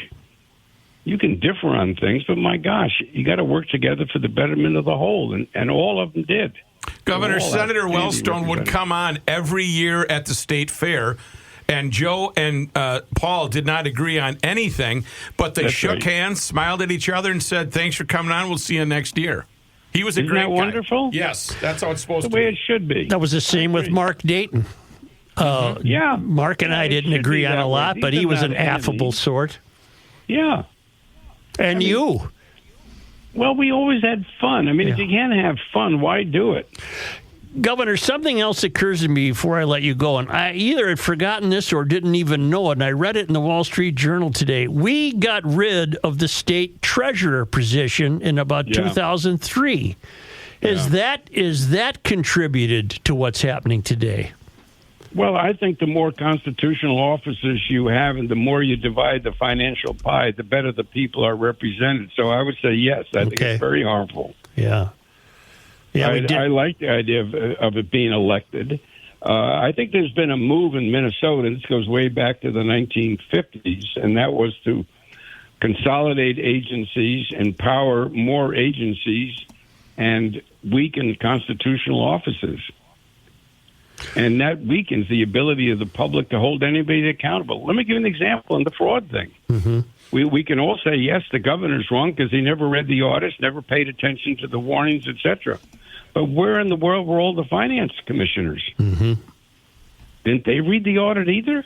You can differ on things, but my gosh, you got to work together for the betterment of the whole, and all of them did. Governor, Senator Wellstone would come on every year at the state fair, and Joe and Paul did not agree on anything, but they shook hands, smiled at each other, and said, "Thanks for coming on. We'll see you next year." He was a great guy. Isn't that wonderful? Yes, that's how it's supposed to be. The way it should be. That was the same with Mark Dayton. Yeah. Mark and I didn't agree on a lot, but he was an affable sort. Yeah. And you. Well, we always had fun. I mean, if you can't have fun, why do it? Governor, something else occurs to me before I let you go, and I either had forgotten this or didn't even know it, and I read it in the Wall Street Journal today. We got rid of the state treasurer position in about 2003. Is that contributed to what's happening today? Well, I think the more constitutional offices you have and the more you divide the financial pie, the better the people are represented. So I would say yes. I think it's very harmful. Yeah. I like the idea of it being elected. I think there's been a move in Minnesota. This goes way back to the 1950s, and that was to consolidate agencies, empower more agencies, and weaken constitutional offices. And that weakens the ability of the public to hold anybody accountable. Let me give you an example on the fraud thing. Mm-hmm. We can all say, yes, the governor's wrong because he never read the audits, never paid attention to the warnings, etc. But where in the world were all the finance commissioners? Mm-hmm. Didn't they read the audit either?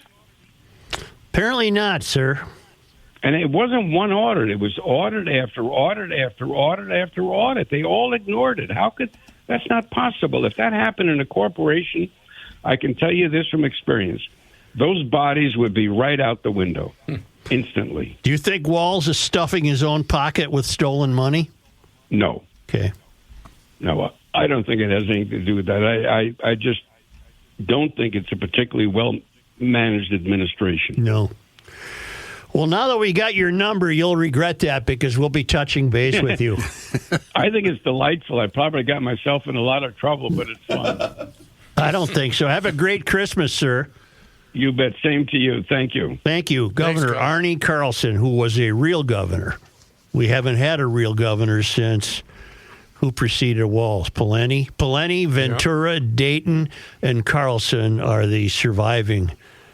Apparently not, sir. And it wasn't one audit. It was audit after audit after audit after audit. They all ignored it. That's not possible. If that happened in a corporation, I can tell you this from experience. Those bodies would be right out the window instantly. Do you think Walz is stuffing his own pocket with stolen money? No. Okay. No, I don't think it has anything to do with that. I just don't think it's a particularly well-managed administration. No. Well, now that we got your number, you'll regret that because we'll be touching base with you. I think it's delightful. I probably got myself in a lot of trouble, but it's fun. I don't think so. Have a great Christmas, sir. You bet. Same to you. Thank you. Thank you. Governor Arne Carlson, who was a real governor. We haven't had a real governor since who preceded Walz. Pawlenty, Ventura, Dayton, and Carlson are the surviving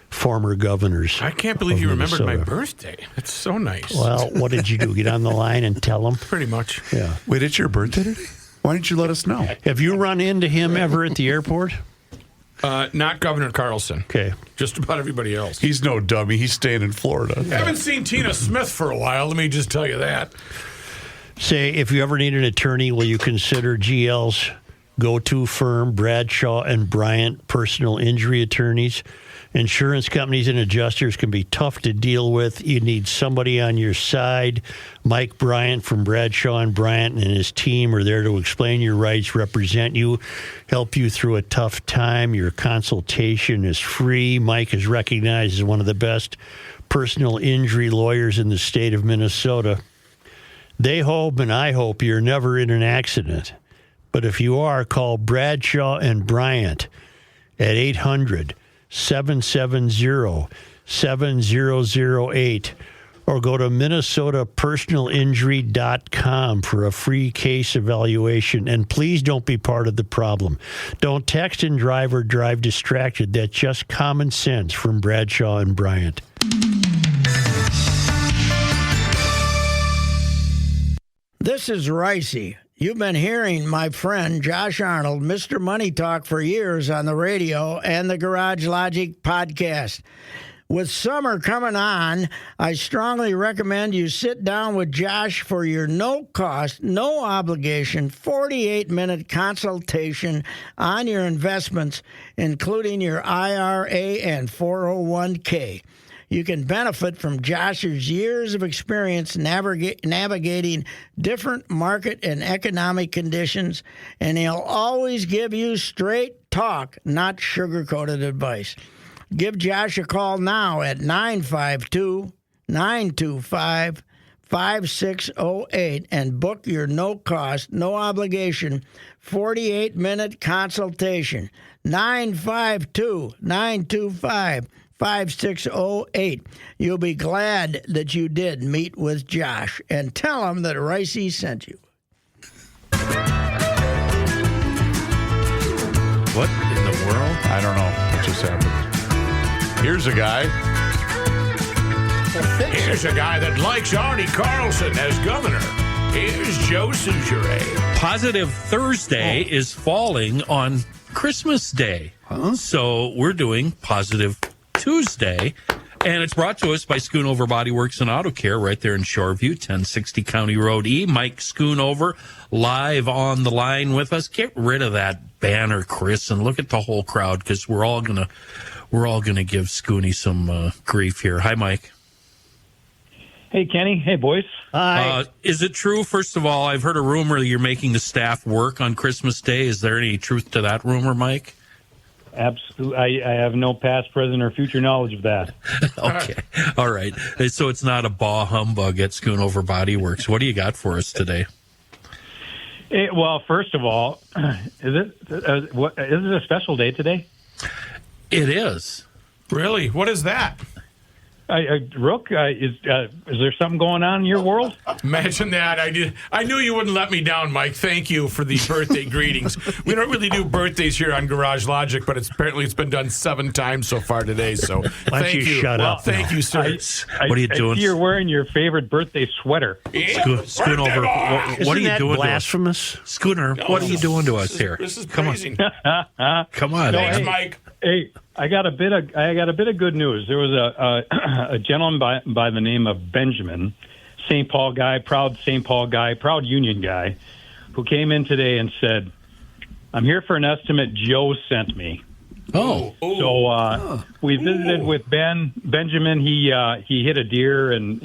former governors. I can't believe you remembered my birthday. It's so nice. Well, what did you do? Get on the line and tell them? Pretty much. Yeah. Wait, it's your birthday today? Why didn't you let us know? Have you run into him ever at the airport? Not Governor Carlson. Okay. Just about everybody else. He's no dummy. He's staying in Florida. I haven't seen Tina Smith for a while. Let me just tell you that. Say, if you ever need an attorney, will you consider GL's go-to firm, Bradshaw and Bryant Personal Injury Attorneys? Insurance companies and adjusters can be tough to deal with. You need somebody on your side. Mike Bryant from Bradshaw and Bryant and his team are there to explain your rights, represent you, help you through a tough time. Your consultation is free. Mike is recognized as one of the best personal injury lawyers in the state of Minnesota. They hope, and I hope, you're never in an accident. But if you are, call Bradshaw and Bryant at 800-770-7008 or go to minnesotapersonalinjury.com for a free case evaluation. And please don't be part of the problem. Don't text and drive or drive distracted. That's just common sense from Bradshaw and Bryant. This is Ricey. You've been hearing my friend Josh Arnold, Mr. Money Talk, for years on the radio and the Garage Logic podcast. With summer coming on, I strongly recommend you sit down with Josh for your no-cost, no-obligation, 48-minute consultation on your investments, including your IRA and 401k. You can benefit from Josh's years of experience navigating different market and economic conditions, and he'll always give you straight talk, not sugar-coated advice. Give Josh a call now at 952-925-5608 and book your no-cost, no-obligation 48-minute consultation. 952-925-5608. You'll be glad that you did meet with Josh, and tell him that Ricey sent you. What in the world? I don't know what just happened. Here's a guy. Here's a guy that likes Arne Carlson as governor. Here's Joe Souchere. Positive Thursday is falling on Christmas Day. So we're doing Positive Tuesday. And it's brought to us by Schoonover Body Works and Auto Care right there in Shoreview, 1060 County Road E. Mike Schoonover live on the line with us. Get rid of that banner, Chris, and look at the whole crowd because we're all gonna give Scooney some grief here. Hi, Mike. Hey, Kenny. Hey, boys. Hi. Is it true, first of all, I've heard a rumor that you're making the staff work on Christmas Day. Is there any truth to that rumor, Mike? Absolutely. I have no past, present, or future knowledge of that. Okay. All right. So it's not a bah humbug at Schoonover Body Works. What do you got for us today? Well, first of all, is it a special day today? It is. Really? What is that? Rook, is there something going on in your world? Imagine that. I knew you wouldn't let me down, Mike. Thank you for the birthday greetings. We don't really do birthdays here on Garage Logic, but apparently it's been done 7 times so far today. So thank you. Shut up. Thank you, sir. What are you doing? I see you're wearing your favorate birthday sweater. Schoonover, what are you doing blasphemous? to us? Schooner, what are you doing to us here? This is crazy. Come on. Thanks, hey, Mike. Hey, I got a bit of good news. There was a gentleman by the name of Benjamin, St. Paul guy, proud St. Paul guy, proud Union guy, who came in today and said, "I'm here for an estimate Joe sent me." Oh. So we visited with Benjamin. He hit a deer, and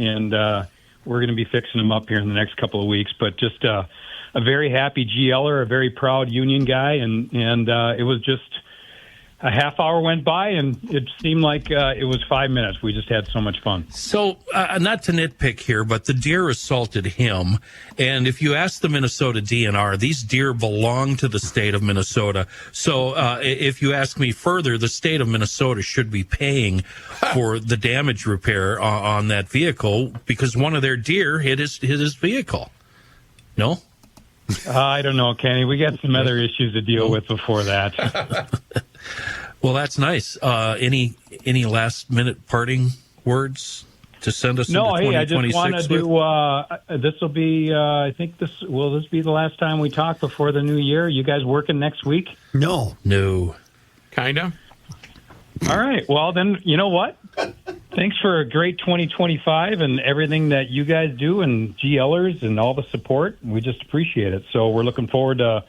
we're going to be fixing him up here in the next couple of weeks. But just a very happy GLer, a very proud Union guy, and it was just. A half hour went by, and it seemed like it was 5 minutes. We just had so much fun. So, not to nitpick here, but the deer assaulted him. And if you ask the Minnesota DNR, these deer belong to the state of Minnesota. So, if you ask me further, the state of Minnesota should be paying for the damage repair on that vehicle because one of their deer hit his vehicle. No? I don't know, Kenny. We got some other issues to deal with before that. Well, that's nice. Any last minute parting words to send us? No, into hey, I just want to do. This will be. I think this be the last time we talk before the new year. You guys working next week? No. Kinda. All right. Well, then you know what? Thanks for a great 2025 and everything that you guys do and GLers and all the support. We just appreciate it. So we're looking forward to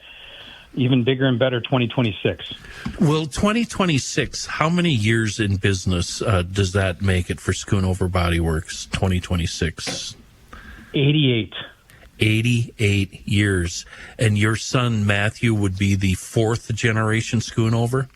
even bigger and better 2026. Well, 2026, how many years in business does that make it for Schoonover Body Works, 2026? 88. 88 years. And your son, Matthew, would be the 4th generation Schoonover?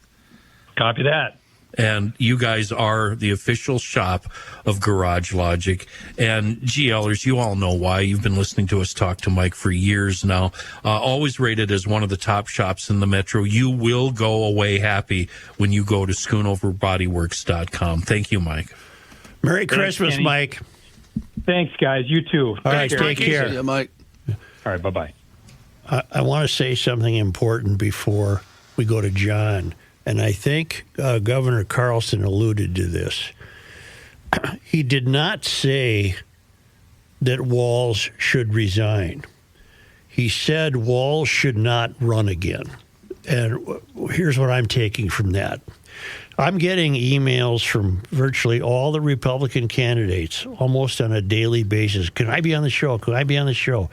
Copy that. And you guys are the official shop of Garage Logic. And GLers, you all know why. You've been listening to us talk to Mike for years now. Always rated as one of the top shops in the metro. You will go away happy when you go to SchoonoverBodyWorks.com. Thank you, Mike. Merry Christmas, Kenny. Mike. Thanks, guys. You too. All right, take care. Yeah, Mike. All right, bye-bye. I want to say something important before we go to John. And I think Governor Carlson alluded to this. He did not say that Walz should resign. He said Walz should not run again. And here's what I'm taking from that. I'm getting emails from virtually all the Republican candidates almost on a daily basis. Can I be on the show? Can I be on the show?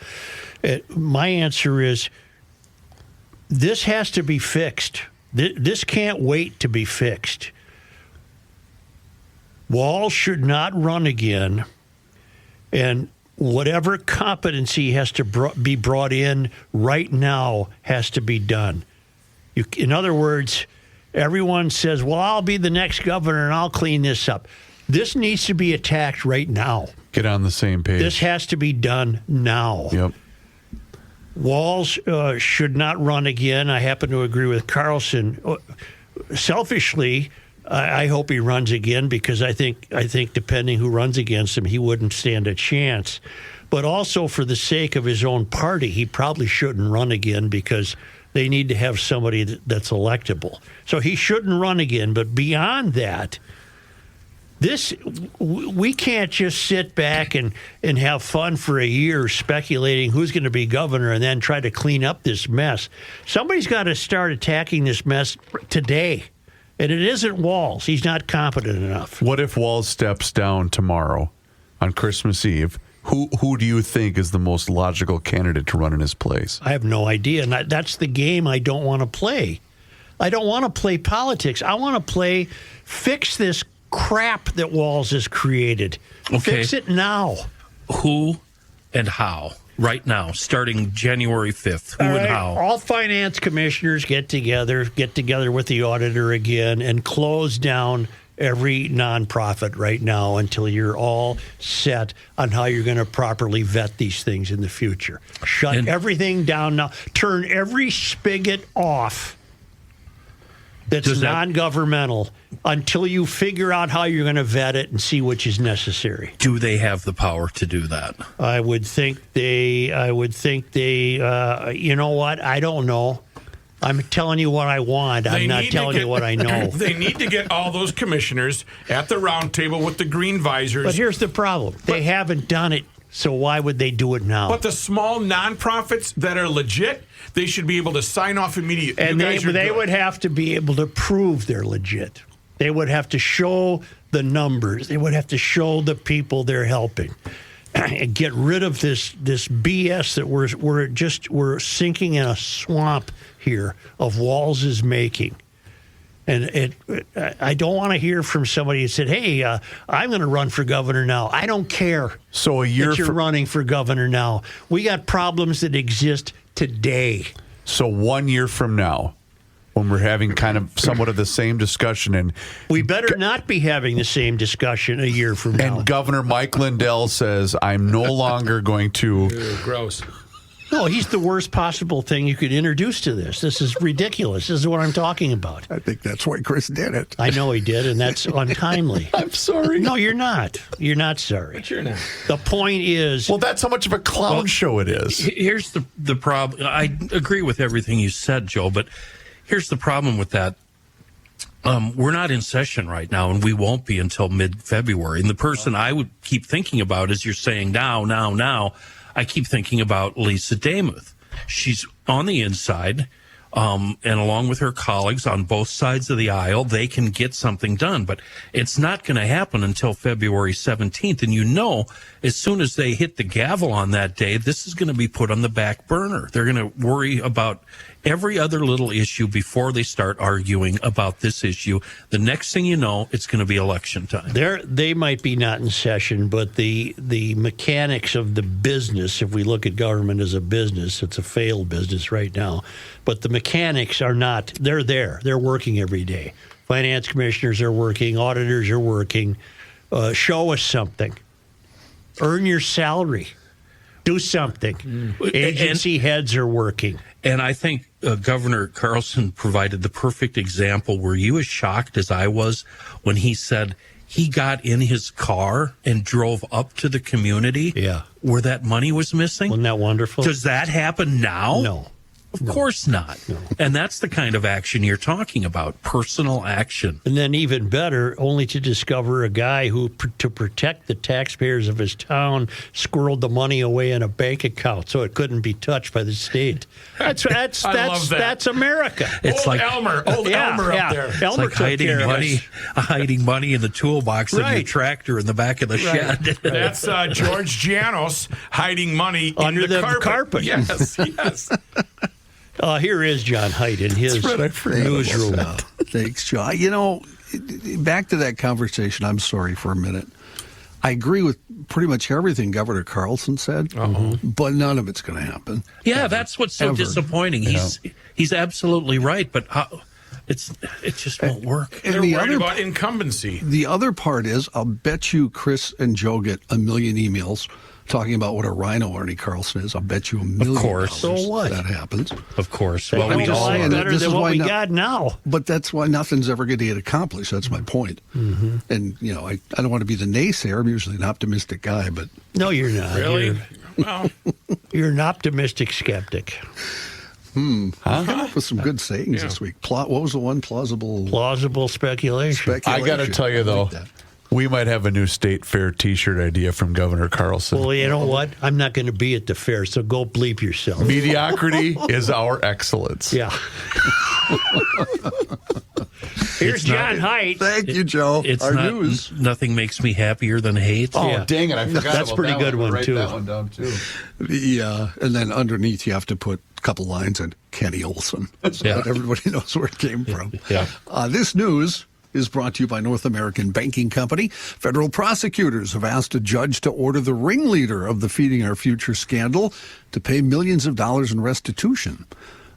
My answer is this has to be fixed. This can't wait to be fixed. Walz should not run again, and whatever competency has to be brought in right now has to be done. In other words, everyone says, well, I'll be the next governor and I'll clean this up. This needs to be attacked right now. Get on the same page. This has to be done now. Yep. Walz should not run again. I happen to agree with Carlson. Selfishly, I hope he runs again because I think depending who runs against him, he wouldn't stand a chance. But also for the sake of his own party, he probably shouldn't run again because they need to have somebody that's electable. So he shouldn't run again. But beyond that, we can't just sit back and have fun for a year speculating who's going to be governor and then try to clean up this mess. Somebody's got to start attacking this mess today. And it isn't Walz. He's not competent enough. What if Walz steps down tomorrow on Christmas Eve? Who do you think is the most logical candidate to run in his place? I have no idea. And that's the game I don't want to play. I don't want to play politics. I want to fix this crap that Walz has created. Okay. Fix it now. Who and how? Right now, starting January 5th. Who and how? All finance commissioners get together with the auditor again, and close down every nonprofit right now until you're all set on how you're going to properly vet these things in the future. Shut everything down now. Turn every spigot off that's non-governmental until you figure out how you're going to vet it and see which is necessary. Do they have the power to do that? I would think they, you know what? I don't know. I'm telling you what I want. I'm not telling you what I know. They need to get all those commissioners at the round table with the green visors. But here's the problem. They haven't done it, so why would they do it now? But the small nonprofits that are legit, they should be able to sign off immediately. And they would have to be able to prove they're legit. They would have to show the numbers. They would have to show the people they're helping. And get rid of this BS that we're sinking in a swamp here of Walz's making. And I don't want to hear from somebody who said, "Hey, I'm going to run for governor now." I don't care. So a year that you're running for governor now. We got problems that exist today. So 1 year from now, when we're having kind of somewhat of the same discussion, and we better not be having the same discussion a year from now. And Governor Mike Lindell says, "I'm no longer going to." Ew, gross. No, he's the worst possible thing you could introduce to this. This is ridiculous. This is what I'm talking about. I think that's why Chris did it. I know he did, and that's untimely. I'm sorry. No, you're not. You're not sorry. But you're not. The point is... Well, that's how much of a clown show it is. Here's the problem. I agree with everything you said, Joe, but here's the problem with that. We're not in session right now, and we won't be until mid-February. And the person I would keep thinking about, as you're saying now, I keep thinking about Lisa Damuth. She's on the inside, and along with her colleagues on both sides of the aisle, they can get something done. But it's not going to happen until February 17th. And as soon as they hit the gavel on that day, this is going to be put on the back burner. They're going to worry about every other little issue before they start arguing about this issue. The next thing you know, it's going to be election time. They might be not in session, but the mechanics of the business, if we look at government as a business, it's a failed business right now, but the mechanics are not. They're there. They're working every day. Finance commissioners are working. Auditors are working. Show us something. Earn your salary. Do something. Agency heads are working. And I think Governor Carlson provided the perfect example. Were you as shocked as I was when he said he got in his car and drove up to the community where that money was missing? Wasn't that wonderful? Does that happen now? No. Of course not. No. And that's the kind of action you're talking about, personal action. And then even better, only to discover a guy who, to protect the taxpayers of his town, squirreled the money away in a bank account so it couldn't be touched by the state. That's America. It's old like Elmer up there. Elmer it's like hiding money in the toolbox of your tractor in the back of the shed. That's George Janos hiding money under the carpet. Yes. Here is John Heidt in his newsroom. Thanks, John. Back to that conversation, I'm sorry for a minute. I agree with pretty much everything Governor Carlson said, but none of it's going to happen. Yeah, that's what's so disappointing. He's absolutely right, but it just won't work. They're worried about incumbency. The other part is, I'll bet you Chris and Joe get a million emails talking about what a rhino Arne Carlson is. I'll bet you $1 million. Of course. So what? That happens. Of course. Well, we all better than what we got now. But that's why nothing's ever going to get accomplished. That's my point. Mm-hmm. And, I don't want to be the naysayer. I'm usually an optimistic guy, but... No, you're not. Really? You're an optimistic skeptic. I came up with some good sayings this week. What was the one? Plausible speculation. I got to tell you, though, we might have a new state fair T-shirt idea from Governor Carlson. Well, you know what? I'm not going to be at the fair, so go bleep yourself. Mediocrity is our excellence. Yeah. Here's John Heidt. Thank you, Joe. It's Our not, news. Nothing makes me happier than hate. Oh, dang it. I forgot That's about pretty that good one. one, Write too. that one down, too. And then underneath, you have to put a couple lines in Kenny Olson so that everybody knows where it came from. Yeah. This news is brought to you by North American Banking Company. Federal prosecutors have asked a judge to order the ringleader of the Feeding Our Future scandal to pay millions of dollars in restitution.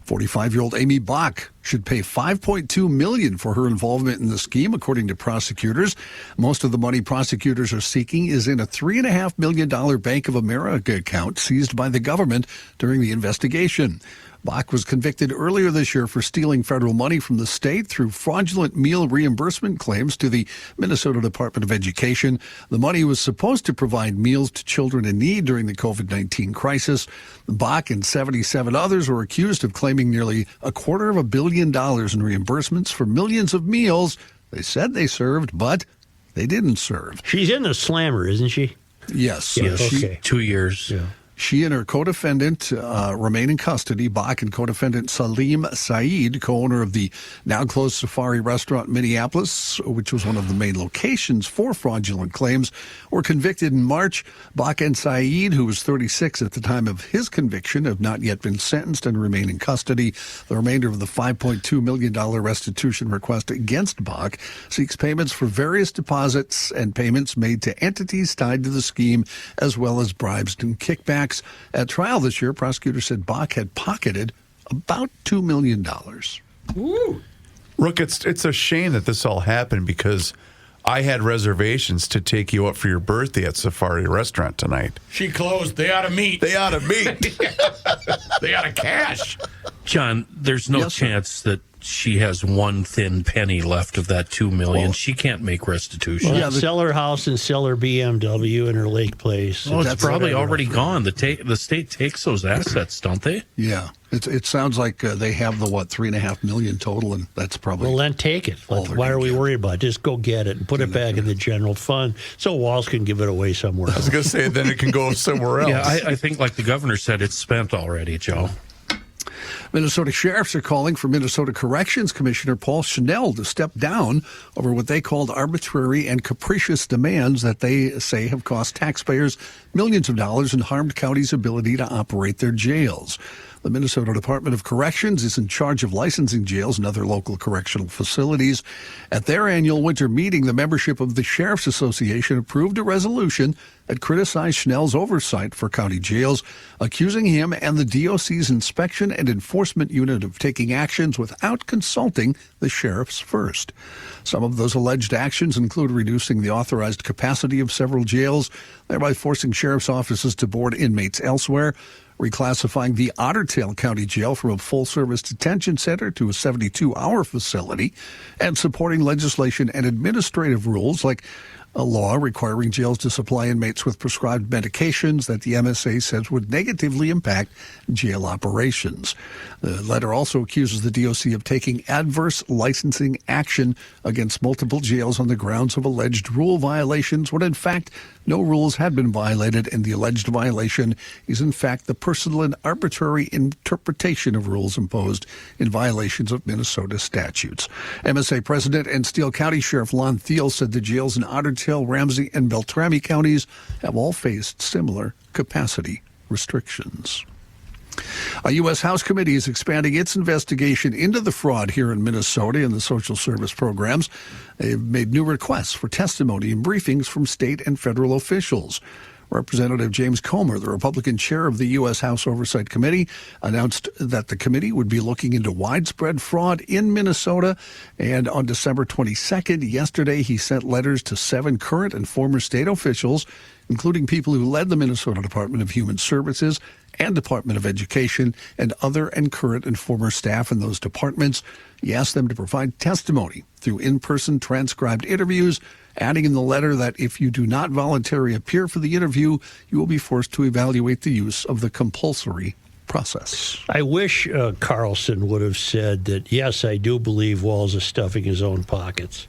45-year-old Amy Bach should pay $5.2 million for her involvement in the scheme, according to prosecutors. Most of the money prosecutors are seeking is in a $3.5 million Bank of America account seized by the government during the investigation. Bach was convicted earlier this year for stealing federal money from the state through fraudulent meal reimbursement claims to the Minnesota Department of Education. The money was supposed to provide meals to children in need during the COVID-19 crisis. Bach and 77 others were accused of claiming nearly $250 million in reimbursements for millions of meals they said they served, but they didn't serve. She's in the slammer, isn't she? Yes. Okay. 2 years. Yeah. She and her co-defendant remain in custody. Bach and co-defendant Salim Saeed, co-owner of the now-closed Safari restaurant in Minneapolis, which was one of the main locations for fraudulent claims, were convicted in March. Bach and Saeed, who was 36 at the time of his conviction, have not yet been sentenced and remain in custody. The remainder of the $5.2 million restitution request against Bach seeks payments for various deposits and payments made to entities tied to the scheme, as well as bribes and kickbacks. At trial this year, prosecutors said Bach had pocketed about $2 million. Woo. Rook, it's a shame that this all happened because I had reservations to take you up for your birthday at Safari Restaurant tonight. She closed. They ought to meet. They ought to meet. They ought to cash. John, there's no chance that she has one thin penny left of that $2 million. Well, she can't make restitution. Well, sell her house and sell her BMW and her lake place. Oh, it's probably already gone. The state takes those assets, don't they? Yeah. It sounds like they have the, $3.5 million total, and that's probably... Well, then take it. Why are we worried about it? Just go get it and put it back in the general fund so Walz can give it away somewhere else. I was going to say, then it can go somewhere else. Yeah, I think, like the governor said, it's spent already, Joe. Minnesota sheriffs are calling for Minnesota Corrections Commissioner Paul Schnell to step down over what they called arbitrary and capricious demands that they say have cost taxpayers millions of dollars and harmed counties' ability to operate their jails. The Minnesota Department of Corrections is in charge of licensing jails and other local correctional facilities. At their annual winter meeting, the membership of the Sheriff's Association approved a resolution that criticized Schnell's oversight for county jails, accusing him and the DOC's inspection and enforcement unit of taking actions without consulting the sheriffs first. Some of those alleged actions include reducing the authorized capacity of several jails, thereby forcing sheriff's offices to board inmates elsewhere, reclassifying the Otter Tail County Jail from a full-service detention center to a 72-hour facility, and supporting legislation and administrative rules like a law requiring jails to supply inmates with prescribed medications that the MSA says would negatively impact jail operations. The letter also accuses the DOC of taking adverse licensing action against multiple jails on the grounds of alleged rule violations, when in fact no rules had been violated, and the alleged violation is in fact the personal and arbitrary interpretation of rules imposed in violations of Minnesota statutes. MSA President and Steele County Sheriff Lon Thiel said the jails in Otter Tail, Ramsey, and Beltrami counties have all faced similar capacity restrictions. A U.S. House committee is expanding its investigation into the fraud here in Minnesota in the social service programs. They've made new requests for testimony and briefings from state and federal officials. Representative James Comer, the Republican chair of the U.S. House Oversight Committee, announced that the committee would be looking into widespread fraud in Minnesota. And on December 22nd, yesterday, he sent letters to 7 current and former state officials, including people who led the Minnesota Department of Human Services and Department of Education, and other and current and former staff in those departments. He asked them to provide testimony through in-person transcribed interviews, adding in the letter that if you do not voluntarily appear for the interview, you will be forced to evaluate the use of the compulsory process. I wish Carlson would have said that, yes, I do believe Walz is stuffing his own pockets.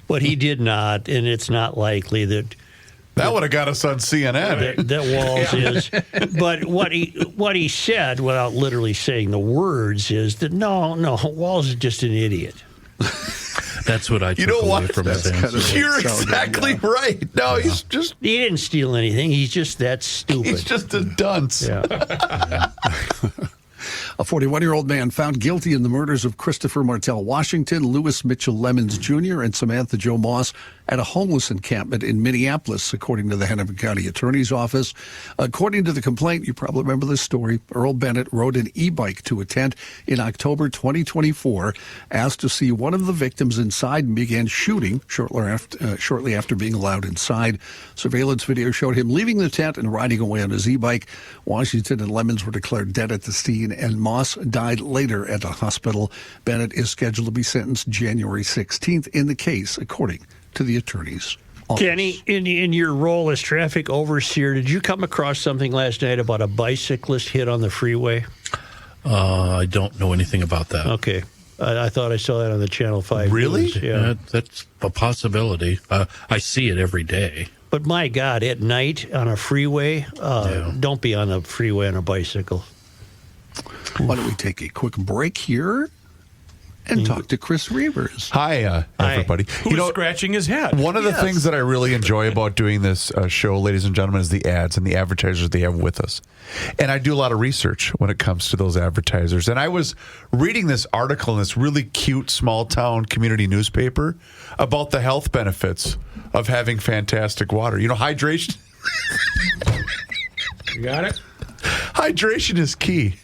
But he did not, and it's not likely that... That would have got us on CNN. That Walz is. But what he said, without literally saying the words, is that no, Walz is just an idiot. That's what I took away from his answer. You're exactly right. No, he's just... He didn't steal anything. He's just that stupid. He's just a dunce. Yeah. A 41-year-old man found guilty in the murders of Christopher Martell Washington, Lewis Mitchell Lemons Jr., and Samantha Jo Moss at a homeless encampment in Minneapolis, according to the Hennepin County Attorney's Office. According to the complaint, you probably remember this story, Earl Bennett rode an e-bike to a tent in October 2024, asked to see one of the victims inside, and began shooting shortly after being allowed inside. Surveillance video showed him leaving the tent and riding away on his e-bike. Washington and Lemons were declared dead at the scene, and Moss died later at a hospital. Bennett is scheduled to be sentenced January 16th in the case, according to the attorney's office. Kenny, in your role as traffic overseer, did you come across something last night about a bicyclist hit on the freeway? I don't know anything about that. Okay. I thought I saw that on the Channel 5 Really? news. Yeah. That's a possibility. I see it every day. But my God, at night on a freeway, don't be on a freeway on a bicycle. Why don't we take a quick break here and talk to Chris Reavers? Hi, everybody. Who's scratching his head? One of the things that I really enjoy about doing this show, ladies and gentlemen, is the ads and the advertisers they have with us. And I do a lot of research when it comes to those advertisers. And I was reading this article in this really cute small-town community newspaper about the health benefits of having fantastic water. You know, hydration. You got it? Hydration is key.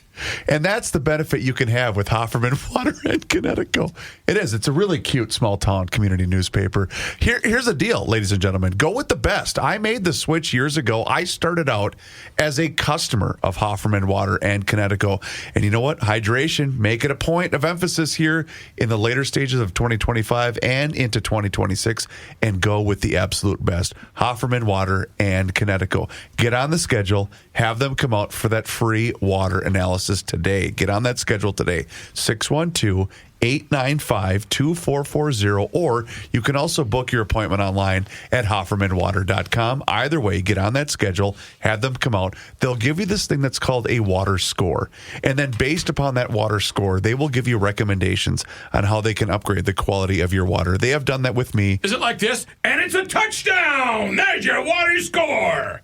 And that's the benefit you can have with Hofferman Water and Connecticut. It is. It's a really cute small-town community newspaper. Here's the deal, ladies and gentlemen. Go with the best. I made the switch years ago. I started out as a customer of Hofferman Water and Connecticut. And you know what? Hydration, make it a point of emphasis here in the later stages of 2025 and into 2026. And go with the absolute best. Hofferman Water and Connecticut. Get on the schedule. Have them come out for that free water analysis today. Get on that schedule today. 612-895-2440, or you can also book your appointment online at HoffermanWater.com. Either way, get on that schedule, have them come out. They'll give you this thing that's called a water score. And then based upon that water score, they will give you recommendations on how they can upgrade the quality of your water. They have done that with me. Is it like this? And it's a touchdown! There's your water score!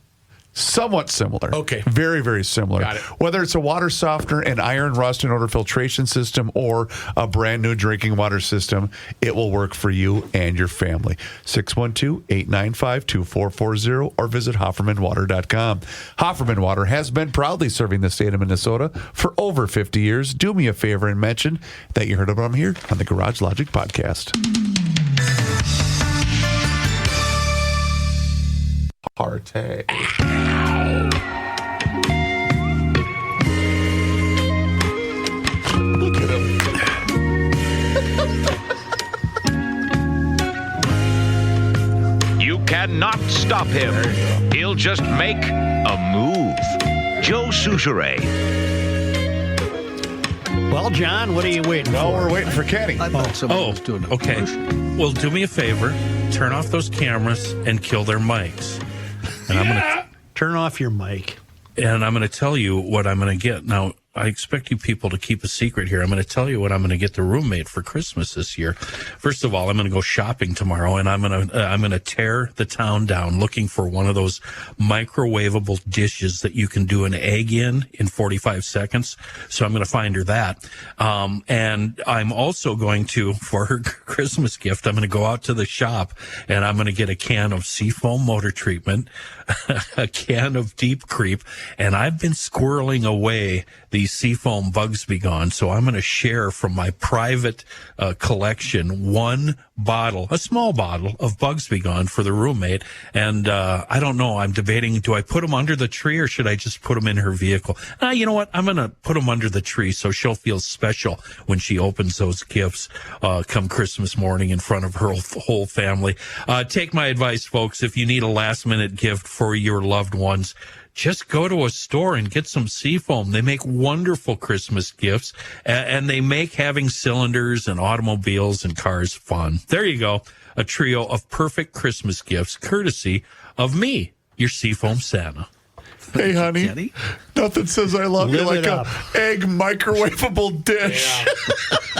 Somewhat similar. Okay. Very, very similar. Got it. Whether it's a water softener, an iron rust and odor filtration system, or a brand new drinking water system, it will work for you and your family. 612-895-2440 or visit HoffermanWater.com. Hofferman Water has been proudly serving the state of Minnesota for over 50 years. Do me a favor and mention that you heard about them here on the Garage Logic Podcast. Partay. Look at him. You cannot stop him. He'll just make a move. Joe Souchere. Well, John, what are you waiting for? We're waiting for Kenny. I thought someone was doing a commercial. Well, do me a favor. Turn off those cameras and kill their mics. And I'm going to turn off your mic. And I'm going to tell you what I'm going to get. Now, I expect you people to keep a secret here. I'm going to tell you what I'm going to get the roommate for Christmas this year. First of all, I'm going to go shopping tomorrow, and I'm going to tear the town down looking for one of those microwavable dishes that you can do an egg in 45 seconds. So I'm going to find her that. And I'm also going to, for her Christmas gift, I'm going to go out to the shop, and I'm going to get a can of Seafoam motor treatment, a can of Deep Creep, and I've been squirreling away these Seafoam Bugs Be Gone, so I'm going to share from my private collection one bottle, a small bottle of Bugs Be Gone for the roommate. And I don't know, I'm debating, do I put them under the tree or should I just put them in her vehicle? You know what? I'm going to put them under the tree so she'll feel special when she opens those gifts come Christmas morning in front of her whole family. Take my advice, folks. If you need a last-minute gift for your loved ones, just go to a store and get some Seafoam. They make wonderful Christmas gifts, and they make having cylinders and automobiles and cars fun. There you go. A trio of perfect Christmas gifts, courtesy of me, your Seafoam Santa. Hey, honey, Kenny? nothing says I love you Live like it a up. egg microwavable dish.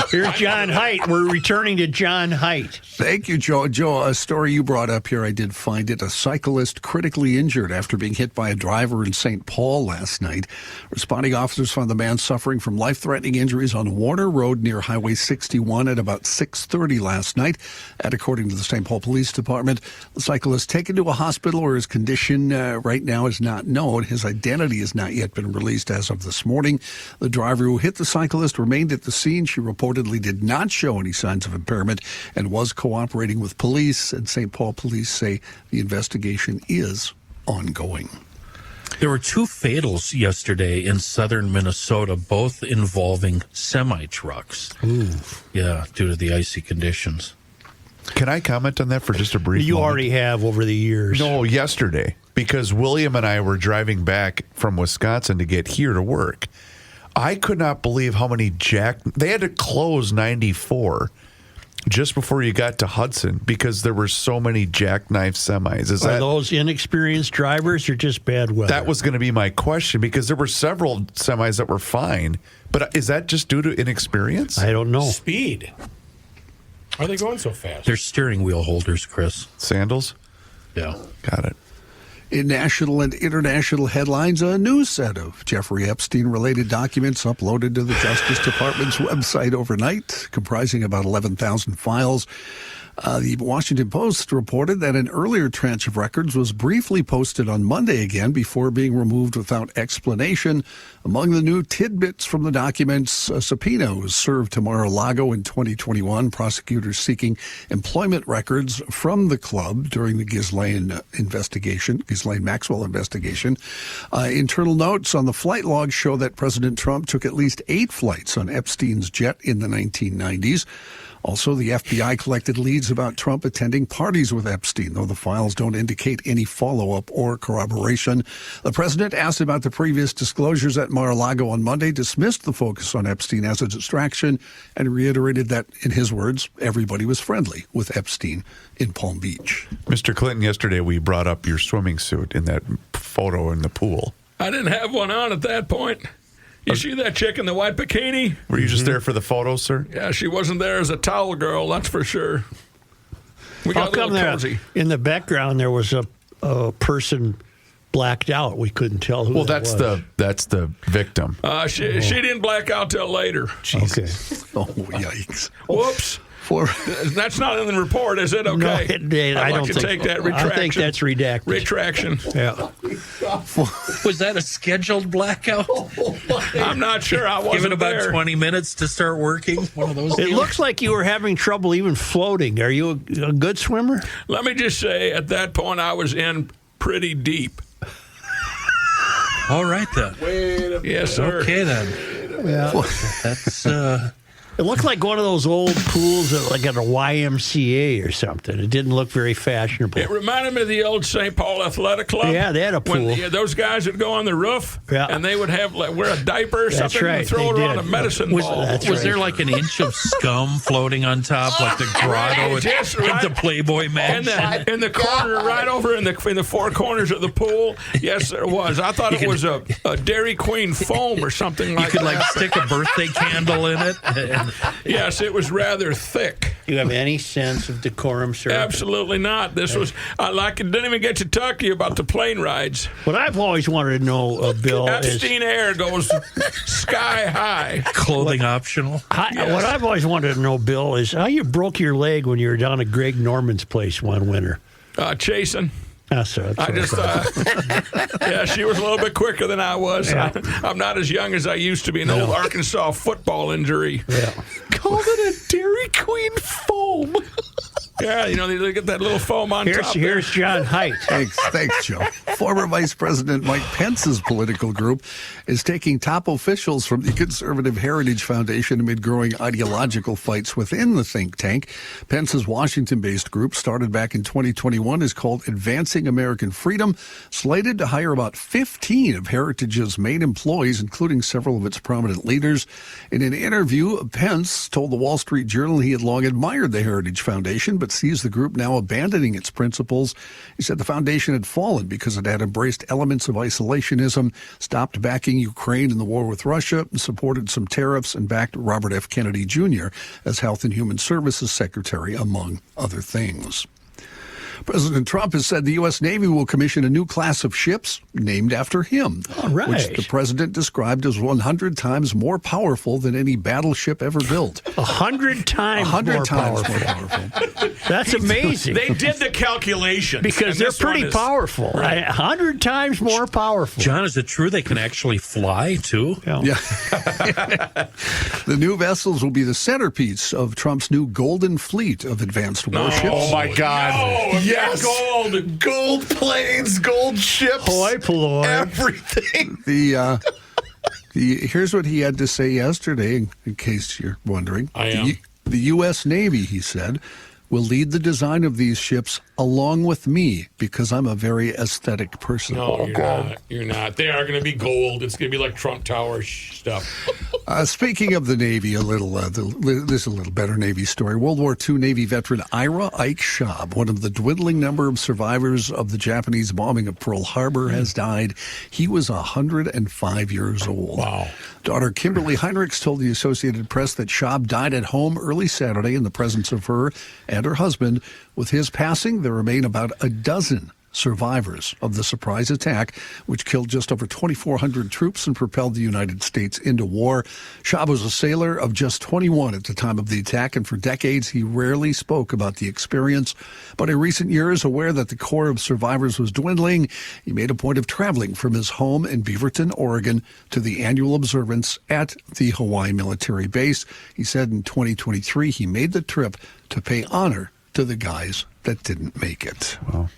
Here's John Heidt. We're returning to John Heidt. Thank you, Joe. Joe, a story you brought up here, I did find it. A cyclist critically injured after being hit by a driver in St. Paul last night. Responding officers found the man suffering from life-threatening injuries on Warner Road near Highway 61 at about 6:30 last night. And according to the St. Paul Police Department, the cyclist taken to a hospital where his condition right now is not known. His identity has not yet been released as of this morning. The driver who hit the cyclist remained at the scene. She reportedly did not show any signs of impairment and was cooperating with police. And St. Paul police say the investigation is ongoing. There were 2 fatals yesterday in southern Minnesota, both involving semi-trucks. Ooh. Yeah, due to the icy conditions. Can I comment on that for just a brief You moment? already have over the years. No, yesterday, because William and I were driving back from Wisconsin to get here to work. I could not believe how many they had to close 94 just before you got to Hudson because there were so many jackknife semis. Are those inexperienced drivers or just bad weather? That was going to be my question because there were several semis that were fine. But is that just due to inexperience? I don't know. Speed. How are they going so fast? They're steering wheel holders, Chris. Sandals? Yeah. Got it. In national and international headlines, a new set of Jeffrey Epstein-related documents uploaded to the Justice Department's website overnight, comprising about 11,000 files. The Washington Post reported that an earlier tranche of records was briefly posted on Monday again before being removed without explanation. Among the new tidbits from the documents, a subpoena was served to Mar-a-Lago in 2021, prosecutors seeking employment records from the club during the Ghislaine Maxwell investigation. Internal notes on the flight log show that President Trump took at least 8 flights on Epstein's jet in the 1990s. Also, the FBI collected leads about Trump attending parties with Epstein, though the files don't indicate any follow-up or corroboration. The president, asked about the previous disclosures at Mar-a-Lago on Monday, dismissed the focus on Epstein as a distraction and reiterated that, in his words, everybody was friendly with Epstein in Palm Beach. Mr. Clinton, yesterday we brought up your swimming suit in that photo in the pool. I didn't have one on at that point. You see that chick in the white bikini? Were you just there for the photos, sir? Yeah, she wasn't there as a towel girl, that's for sure. We got a little cozy. In the background there was a person blacked out? We couldn't tell who. Well, that was. that's the victim. She didn't black out till later. Jesus. Okay. Oh, yikes. Whoops. That's not in the report, is it? Okay. No, I don't think take that retraction. I think that's redacted. Retraction. Yeah. Was that a scheduled blackout? I'm not sure. I wasn't Give it about there. 20 minutes to start working. One of those. It deals? looks like you were having trouble even floating. Are you a good swimmer? Let me just say, at that point, I was in pretty deep. All right, then. Yes, sir. Okay, then. Yeah. That's... It looked like one of those old pools like at a YMCA or something. It didn't look very fashionable. It reminded me of the old St. Paul Athletic Club. Yeah, they had a pool. When those guys would go on the roof, and they would have wear a diaper or something and throw it around a medicine ball. Was there like an inch of scum floating on top, like the grotto at the Playboy Mansion? In the corner, right over in the 4 corners of the pool. Yes, there was. I thought it was a Dairy Queen foam or something like that. You could like stick a birthday candle in it. Yes, it was rather thick. Do you have any sense of decorum, sir? Absolutely not. This was didn't even get to talk to you about the plane rides. What I've always wanted to know, Bill, Epstein Air goes sky high. Clothing optional. What I've always wanted to know, Bill, is how you broke your leg when you were down at Greg Norman's place one winter. Chasing. I just yeah, she was a little bit quicker than I was. Yeah. I'm not as young as I used to be. An old Arkansas football injury. Yeah. Called it a Dairy Queen foam. Yeah, they get that little foam on top. Here's John Heidt. Thanks, Joe. Former Vice President Mike Pence's political group is taking top officials from the Conservative Heritage Foundation amid growing ideological fights within the think tank. Pence's Washington-based group, started back in 2021, is called Advancing American Freedom, slated to hire about 15 of Heritage's main employees, including several of its prominent leaders. In an interview, Pence told the Wall Street Journal he had long admired the Heritage Foundation, but but sees the group now abandoning its principles. He said the foundation had fallen because it had embraced elements of isolationism, stopped backing Ukraine in the war with Russia, supported some tariffs, and backed Robert F. Kennedy Jr. as Health and Human Services Secretary, among other things. President Trump has said the U.S. Navy will commission a new class of ships named after him, which the president described as 100 times more powerful than any battleship ever built. 100 times, 100 more times powerful. more powerful. That's amazing. They did the calculations. Because they're pretty powerful. Right. 100 times more powerful. John, is it true they can actually fly, too? Yeah. The new vessels will be the centerpiece of Trump's new Golden Fleet of advanced warships. Oh, my God. No, yes. Gold planes, gold ships. Hoi polloi. Everything. Here's what he had to say yesterday, in case you're wondering. I am. The U.S. Navy, he said, will lead the design of these ships along with me because I'm a very aesthetic person. No, you're not. You're not. They are going to be gold. It's going to be like Trump Tower stuff. Speaking of the Navy, this is a little better Navy story. World War II Navy veteran Ira Ike Schaub, one of the dwindling number of survivors of the Japanese bombing of Pearl Harbor, has died. He was 105 years old. Wow. Daughter Kimberly Heinrichs told the Associated Press that Schaub died at home early Saturday in the presence of her and her husband. With his passing, there remain about a dozen survivors of the surprise attack, which killed just over 2,400 troops and propelled the United States into war. Schaub was a sailor of just 21 at the time of the attack, and for decades he rarely spoke about the experience. But in recent years, aware that the core of survivors was dwindling, he made a point of traveling from his home in Beaverton, Oregon, to the annual observance at the Hawaii military base. He said in 2023 he made the trip to pay honor to the guys that didn't make it. Wow.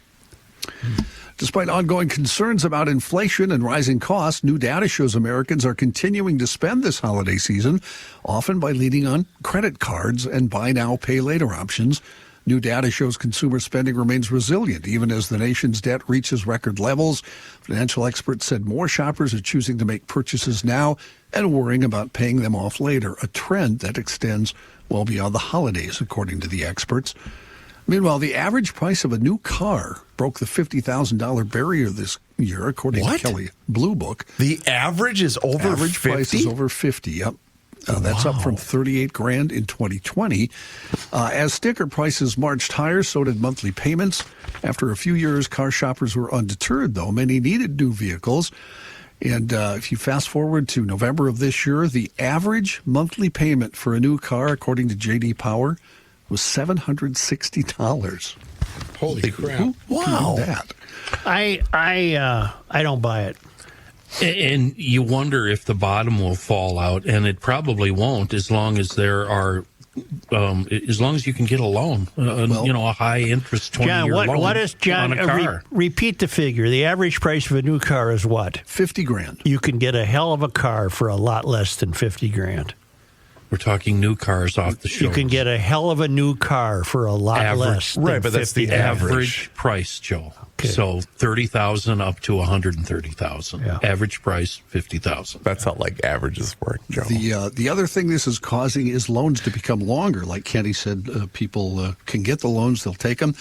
Despite ongoing concerns about inflation and rising costs, new data shows Americans are continuing to spend this holiday season, often by leaning on credit cards and buy now, pay later options. New data shows consumer spending remains resilient, even as the nation's debt reaches record levels. Financial experts said more shoppers are choosing to make purchases now and worrying about paying them off later, a trend that extends well beyond the holidays, according to the experts. Meanwhile, the average price of a new car broke the $50,000 barrier this year, according to Kelley Blue Book. The average is over average 50? Price is over 50, yep. That's up from $38,000 in 2020. As sticker prices marched higher, so did monthly payments. After a few years, car shoppers were undeterred, though. Many needed new vehicles. And if you fast forward to November of this year, the average monthly payment for a new car, according to J.D. Power, was $760. Holy crap! Wow, that I don't buy it. And you wonder if the bottom will fall out, and it probably won't, as long as there are, as long as you can get a loan, a high interest 20-year loan. What is John? On a car. Repeat the figure. The average price of a new car is what? $50,000. You can get a hell of a car for a lot less than $50,000. We're talking new cars off the shelves. You can get a hell of a new car for a lot less than right, but that's the average price, Joe. Okay. So $30,000 up to $130,000. Yeah. Average price $50,000. That's how averages work, Joe. The other thing this is causing is loans to become longer. Like Kenny said, people can get the loans, they'll take them.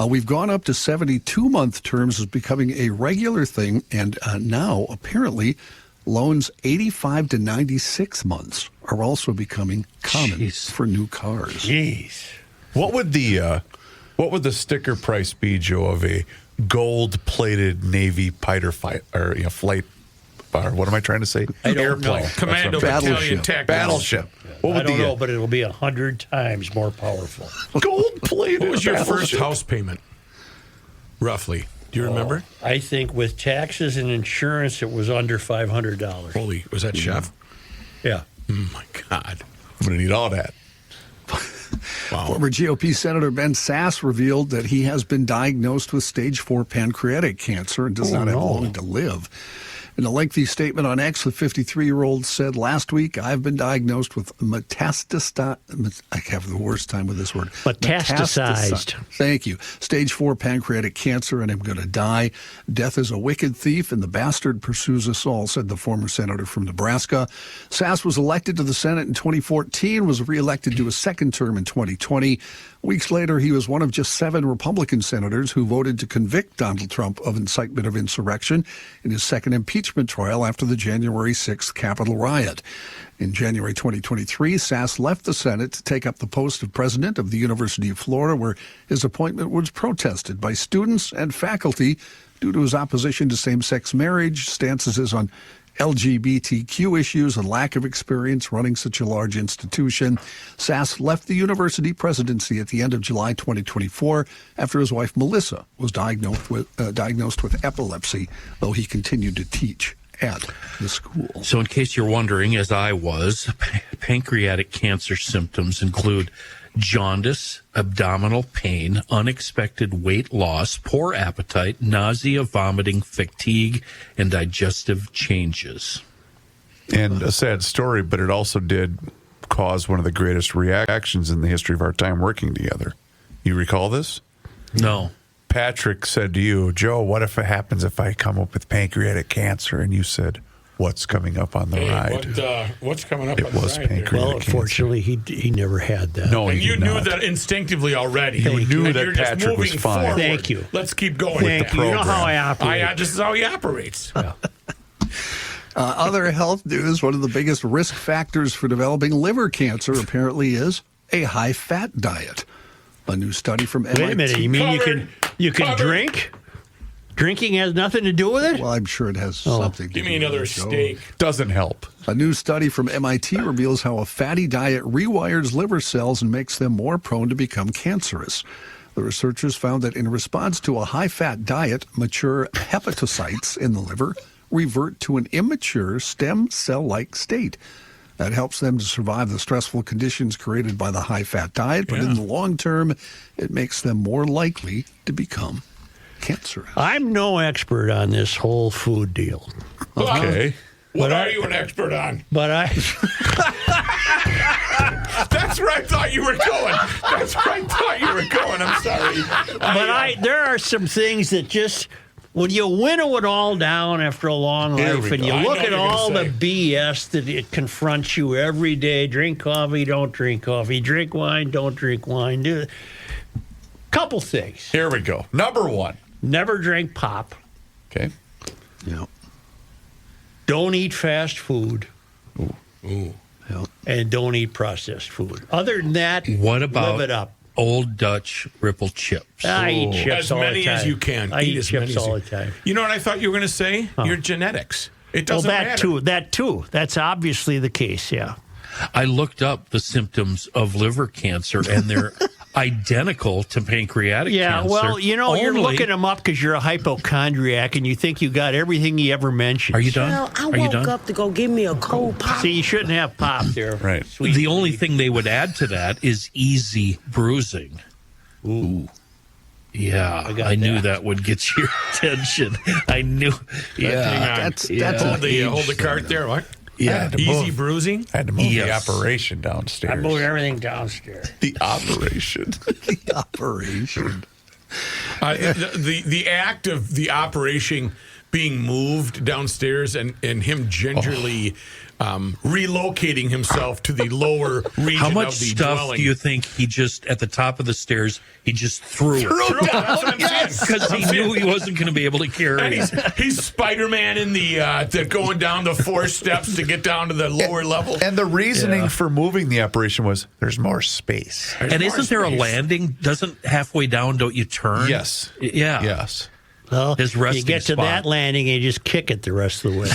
We've gone up to 72-month terms as becoming a regular thing, and now apparently loans 85 to 96 months are also becoming common for new cars. Jeez. What would the sticker price be, Joe, of a gold-plated Navy fighter flight, or flight, or what am I trying to say? I don't Airplane. know. Commando Battalion Tech. Battleship. What would I don't know, but it'll be 100 times more powerful. Gold-plated. What was your first house payment, roughly? Do you remember? I think with taxes and insurance, it was under $500. Holy, was that Chef? Yeah. Oh, my God. I'm going to need all that. Wow. Former GOP Senator Ben Sasse revealed that he has been diagnosed with stage 4 pancreatic cancer and does not have long to live. In a lengthy statement on X, the 53-year-old said, "Last week, I've been diagnosed with I have the worst time with this word. Metastasized. Thank you. Stage 4 pancreatic cancer, and I'm going to die. Death is a wicked thief, and the bastard pursues us all," said the former senator from Nebraska. Sasse was elected to the Senate in 2014, was reelected to a second term in 2020. Weeks later, he was one of just 7 Republican senators who voted to convict Donald Trump of incitement of insurrection in his second impeachment trial after the January 6th Capitol riot. In January 2023, Sass left the Senate to take up the post of president of the University of Florida, where his appointment was protested by students and faculty due to his opposition to same-sex marriage, stances on LGBTQ issues, and lack of experience running such a large institution. Sass left the university presidency at the end of July 2024 after his wife Melissa was diagnosed with epilepsy, though he continued to teach at the school. So in case you're wondering, as I was, pancreatic cancer symptoms include jaundice, abdominal pain, unexpected weight loss, poor appetite, nausea, vomiting, fatigue, and digestive changes. And a sad story, but it also did cause one of the greatest reactions in the history of our time working together. You recall this? No. Patrick said to you, Joe, what if it happens if I come up with pancreatic cancer? And you said, what's coming up on the ride? What's coming up it on the was ride? Pancreatic Well, cancer. unfortunately, he never had that. No, And he you did knew not. that instinctively already. You knew And that you're just Patrick was moving fine. forward. Thank you. Let's keep going. Thank you. You know how I operate. This is how he operates. Other health news, one of the biggest risk factors for developing liver cancer apparently is a high-fat diet. A new study from MIT. Wait a minute. You mean you can drink? Drinking has nothing to do with it? Well, I'm sure it has something to do Give me with another it, Joe. steak. Doesn't help. A new study from MIT reveals how a fatty diet rewires liver cells and makes them more prone to become cancerous. The researchers found that in response to a high-fat diet, mature hepatocytes in the liver revert to an immature stem cell-like state. That helps them to survive the stressful conditions created by the high-fat diet, but in the long term, it makes them more likely to become cancerous. I'm no expert on this whole food deal. Okay. What are you an expert on? But That's where I thought you were going. That's where I thought you were going. I'm sorry. There are some things that just, when you winnow it all down after a long life and you look at all the BS that it confronts you every day, drink coffee, don't drink coffee, drink wine, don't drink wine, do couple things. Here we go. Number 1. Never drink pop. Okay. Yeah. Don't eat fast food. Ooh. And don't eat processed food. Other than that, What about live it up. Old Dutch Ripple chips? I eat chips As all many the time. as you can. I eat as many chips as all you- the time. You know what I thought you were going to say? Your genetics. It doesn't matter. That too. That's obviously the case, yeah. I looked up the symptoms of liver cancer, and they're identical to pancreatic cancer. Yeah, well, you know, you're Only- looking them up because you're a hypochondriac and you think you got everything he ever mentioned. Are you done? Well, I Are you woke done? up to go give me a cold pop. See, you shouldn't have pop there. Right. Sweet. The only thing they would add to that is easy bruising. Ooh. Yeah, I got I knew that. that would get your attention. I knew. Yeah, Hang on. That's hold the cart there. What? Yeah, Easy bruising. I had to move Yes. the operation I downstairs. moved everything downstairs. The operation. the operation. The act of the operation being moved downstairs and him gingerly relocating himself to the lower region How much of the stuff dwelling. do you think he just at the top of the stairs he just threw That's what I'm it saying. because he knew he wasn't going to be able to carry And it. he's Spider-Man in the going down the 4 steps to get down to the lower level. And the reasoning for moving the operation was there's more space. And isn't there a landing? Doesn't halfway down, don't you turn? Yes. Yeah. Yes. Well, His you resting get to spot. that landing and you just kick it the rest of the way.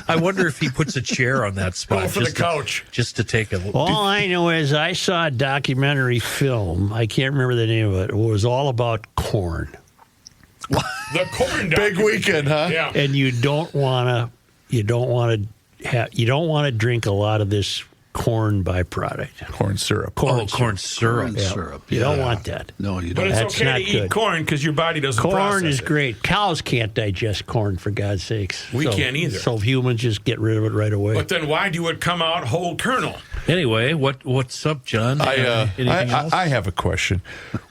I wonder if he puts a chair on that spot. Go for the couch. Just to take a look. All I know is I saw a documentary film. I can't remember the name of it. It was all about corn. The corn Big documentary. weekend, huh? Yeah. And you don't want to drink a lot of this corn byproduct. Corn syrup. Corn syrup. Corn syrup. You don't want that. No, you But don't. it's That's okay not to eat good. corn because your body doesn't Corn process is it. great. Cows can't digest corn, for God's sakes. We can't either. So humans just get rid of it right away. But then why do it come out whole kernel? Anyway, what's up, John? Anything else? I have a question.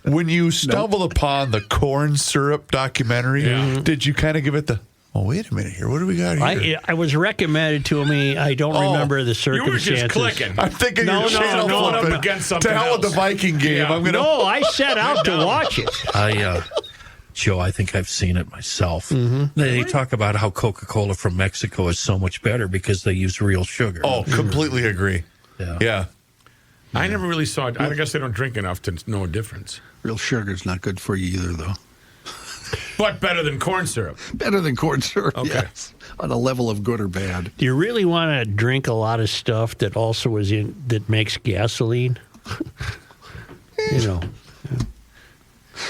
When you stumbled upon the corn syrup documentary, did you kind of give it the Oh, wait a minute here. What do we got here? I was recommended to me. I don't remember the circumstances. You were just clicking. I'm thinking you're up against something to hell else. with the Viking game. Yeah. No, I set out to watch it. Joe, I think I've seen it myself. Mm-hmm. They talk about how Coca-Cola from Mexico is so much better because they use real sugar. Oh, completely agree. Yeah. I never really saw it. I guess they don't drink enough to know a difference. Real sugar's not good for you either, though. But better than corn syrup. Better than corn syrup, okay. Yes. On a level of good or bad. Do you really want to drink a lot of stuff that also that makes gasoline?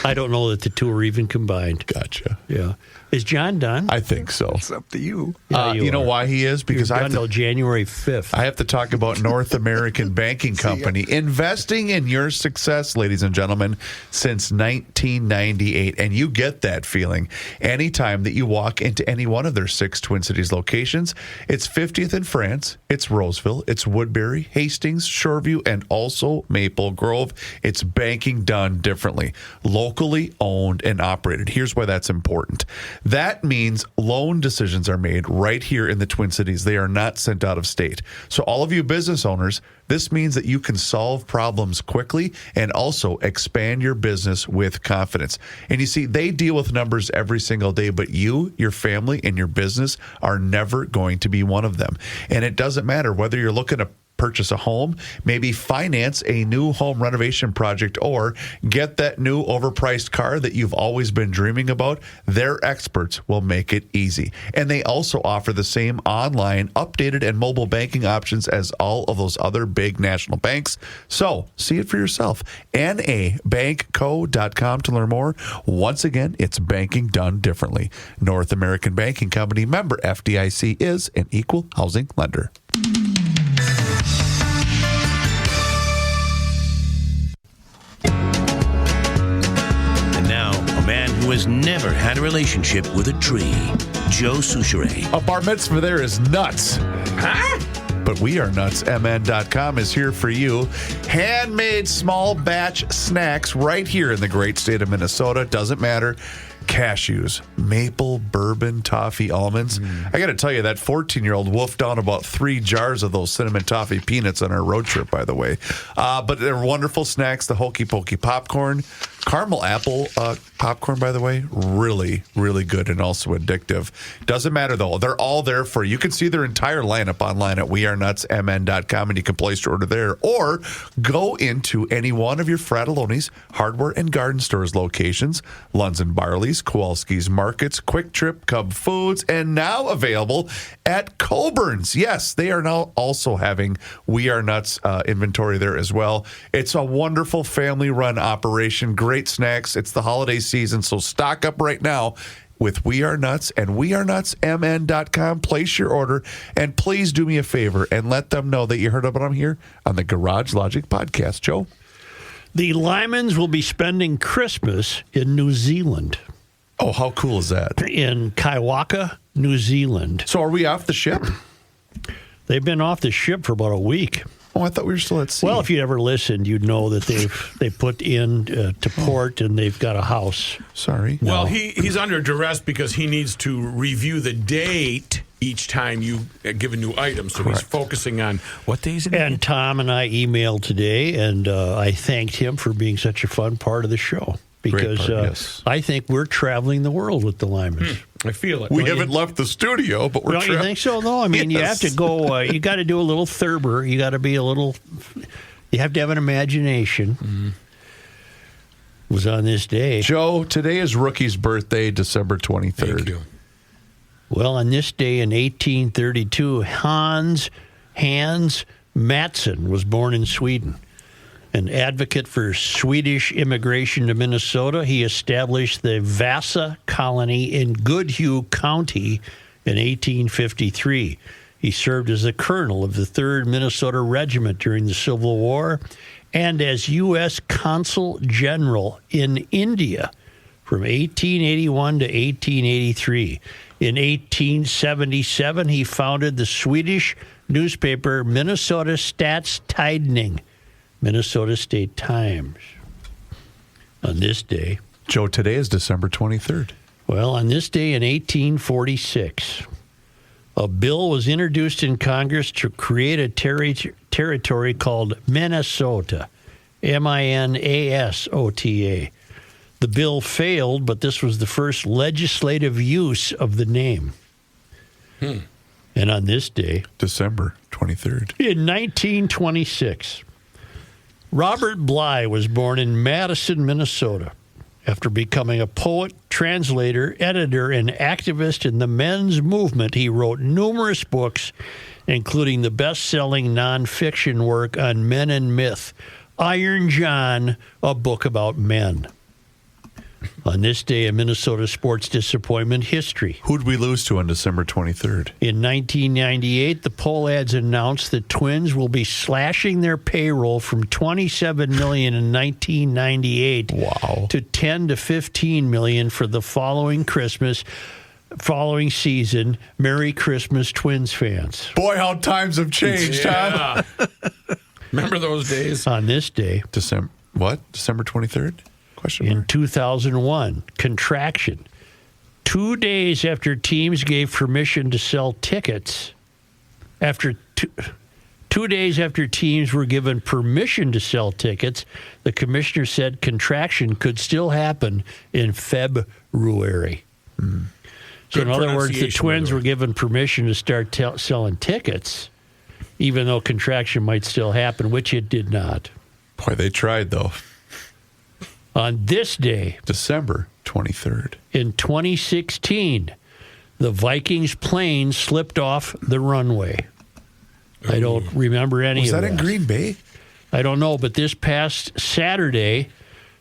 I don't know that the two are even combined. Gotcha. Yeah. Is John done? I think so. It's up to you. Yeah, you know why he is? Because You're done until January 5th. I have to talk about North American Banking Company investing in your success, ladies and gentlemen, since 1998. And you get that feeling anytime that you walk into any one of their 6 Twin Cities locations. It's 50th in France, it's Roseville, it's Woodbury, Hastings, Shoreview, and also Maple Grove. It's banking done differently, locally owned and operated. Here's why that's important. That means loan decisions are made right here in the Twin Cities. They are not sent out of state. So all of you business owners, this means that you can solve problems quickly and also expand your business with confidence. And you see, they deal with numbers every single day, but you, your family, and your business are never going to be one of them. And it doesn't matter whether you're looking to purchase a home, maybe finance a new home renovation project, or get that new overpriced car that you've always been dreaming about. Their experts will make it easy. And they also offer the same online, updated, and mobile banking options as all of those other big national banks. So see it for yourself. nabankco.com to learn more. Once again, it's banking done differently. North American Banking Company, member FDIC, is an equal housing lender. Who has never had a relationship with a tree, Joe Souchere. A bar mitzvah there is nuts. Huh? But We Are Nuts, MN.com is here for you. Handmade small batch snacks right here in the great state of Minnesota. Doesn't matter. Cashews, maple, bourbon, toffee, almonds. I got to tell you, that 14-year-old wolfed down about 3 jars of those cinnamon toffee peanuts on our road trip, by the way. But they're wonderful snacks. The Hokey Pokey popcorn, caramel apple popcorn, by the way, really, really good and also addictive. Doesn't matter, though. They're all there for you. You can see their entire lineup online at wearenutsmn.com, and you can place your order there. Or go into any one of your Fratelloni's Hardware and Garden Stores locations, Lunds and Barley's, Kowalski's Markets, Quick Trip, Cub Foods, and now available at Coburn's. Yes, they are now also having We Are Nuts inventory there as well. It's a wonderful family-run operation. Great snacks. It's the holiday season, so stock up right now with We Are Nuts and wearenutsmn.com. Place your order, and please do me a favor and let them know that you heard about them here on the Garage Logic podcast. Joe? The Lymans will be spending Christmas in New Zealand. Oh, how cool is that? In Kaiwaka, New Zealand. So are we off the ship? They've been off the ship for about a week. Oh, I thought we were still at sea. Well, if you ever listened, you'd know that they put in to port and they've got a house. Sorry. Well, he's under duress because he needs to review the date each time you give a new item. So He's focusing on what days it is. And Tom and I emailed today, and I thanked him for being such a fun part of the show. Because I think we're traveling the world with the Lymans. I feel it. We haven't left the studio, but we're Don't you think so, though? I mean, you have to go, you got to do a little Thurber. You got to be a little, you have to have an imagination. It was on this day. Joe, today is Rookie's birthday, December 23rd. Thank you. Well, on this day in 1832, Hans Mattsson was born in Sweden. An advocate for Swedish immigration to Minnesota, he established the Vasa colony in Goodhue County in 1853. He served as a colonel of the 3rd Minnesota Regiment during the Civil War and as U.S. Consul General in India from 1881 to 1883. In 1877, he founded the Swedish newspaper Minnesota Statstidning, Minnesota State Times. On this day, Joe, today is December 23rd. Well, on this day in 1846, a bill was introduced in Congress to create a territory called Minnesota, Minasota. The bill failed, but this was the first legislative use of the name. And on this day, December 23rd, in 1926, Robert Bly was born in Madison, Minnesota. After becoming a poet, translator, editor, and activist in the men's movement, he wrote numerous books, including the best-selling nonfiction work on men and myth, Iron John, a book about men. On this day in Minnesota sports disappointment history. Who'd we lose to on December 23rd? In 1998, the poll ads announced that Twins will be slashing their payroll from $27 million in 1998 to $10 to $15 million for the following season. Merry Christmas, Twins fans. Boy, how times have changed, huh? Remember those days? On this day. December 23rd? In 2001, contraction. 2 days after teams gave permission to sell tickets, after 2 days after teams were given permission to sell tickets, the commissioner said contraction could still happen in February. So in other words, the Twins were given permission to start selling tickets, even though contraction might still happen, which it did not. Boy, they tried, though. On this day, December 23rd, in 2016, the Vikings plane slipped off the runway. I don't remember any of that. Was that in Green Bay? I don't know, but this past Saturday,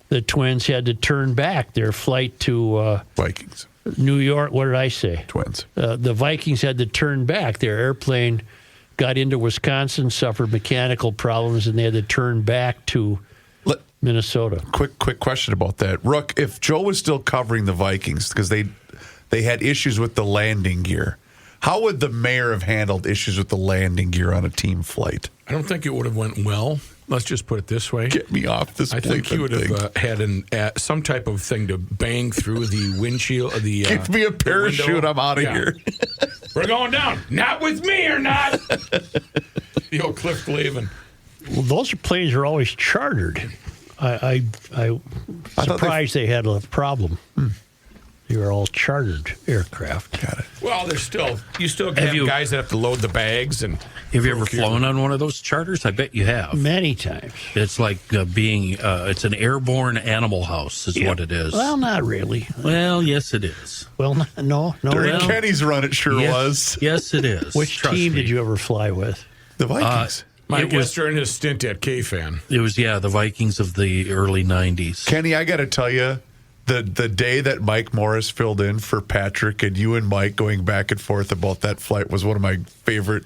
the Twins had to turn back their flight to Vikings, New York. What did I say? Twins. The Vikings had to turn back. Their airplane got into Wisconsin, suffered mechanical problems, and they had to turn back to Minnesota. Quick question about that. Rook, if Joe was still covering the Vikings, because they had issues with the landing gear, how would the mayor have handled issues with the landing gear on a team flight? I don't think it would have went well. Let's just put it this way. Get me off this I think he would have had some type of thing to bang through the windshield. Give me a parachute. I'm out of here. We're going down. Not with me or not. The old Cliff Glavin. Well, those planes are always chartered. I'm surprised they had a problem. They were all chartered aircraft. Got it. Well, you still have guys that have to load the bags. And have you ever flown on one of those charters? I bet you have. Many times. It's like it's an airborne animal house is what it is. Well, not really. Well, yes, it is. Well, no. During Kenny's run, it sure was. Yes, it is. Which team did you ever fly with? The Vikings. Mike was during his stint at K-Fan. It was, the Vikings of the early 90s. Kenny, I got to tell you, the day that Mike Morris filled in for Patrick and you and Mike going back and forth about that flight was one of my favorite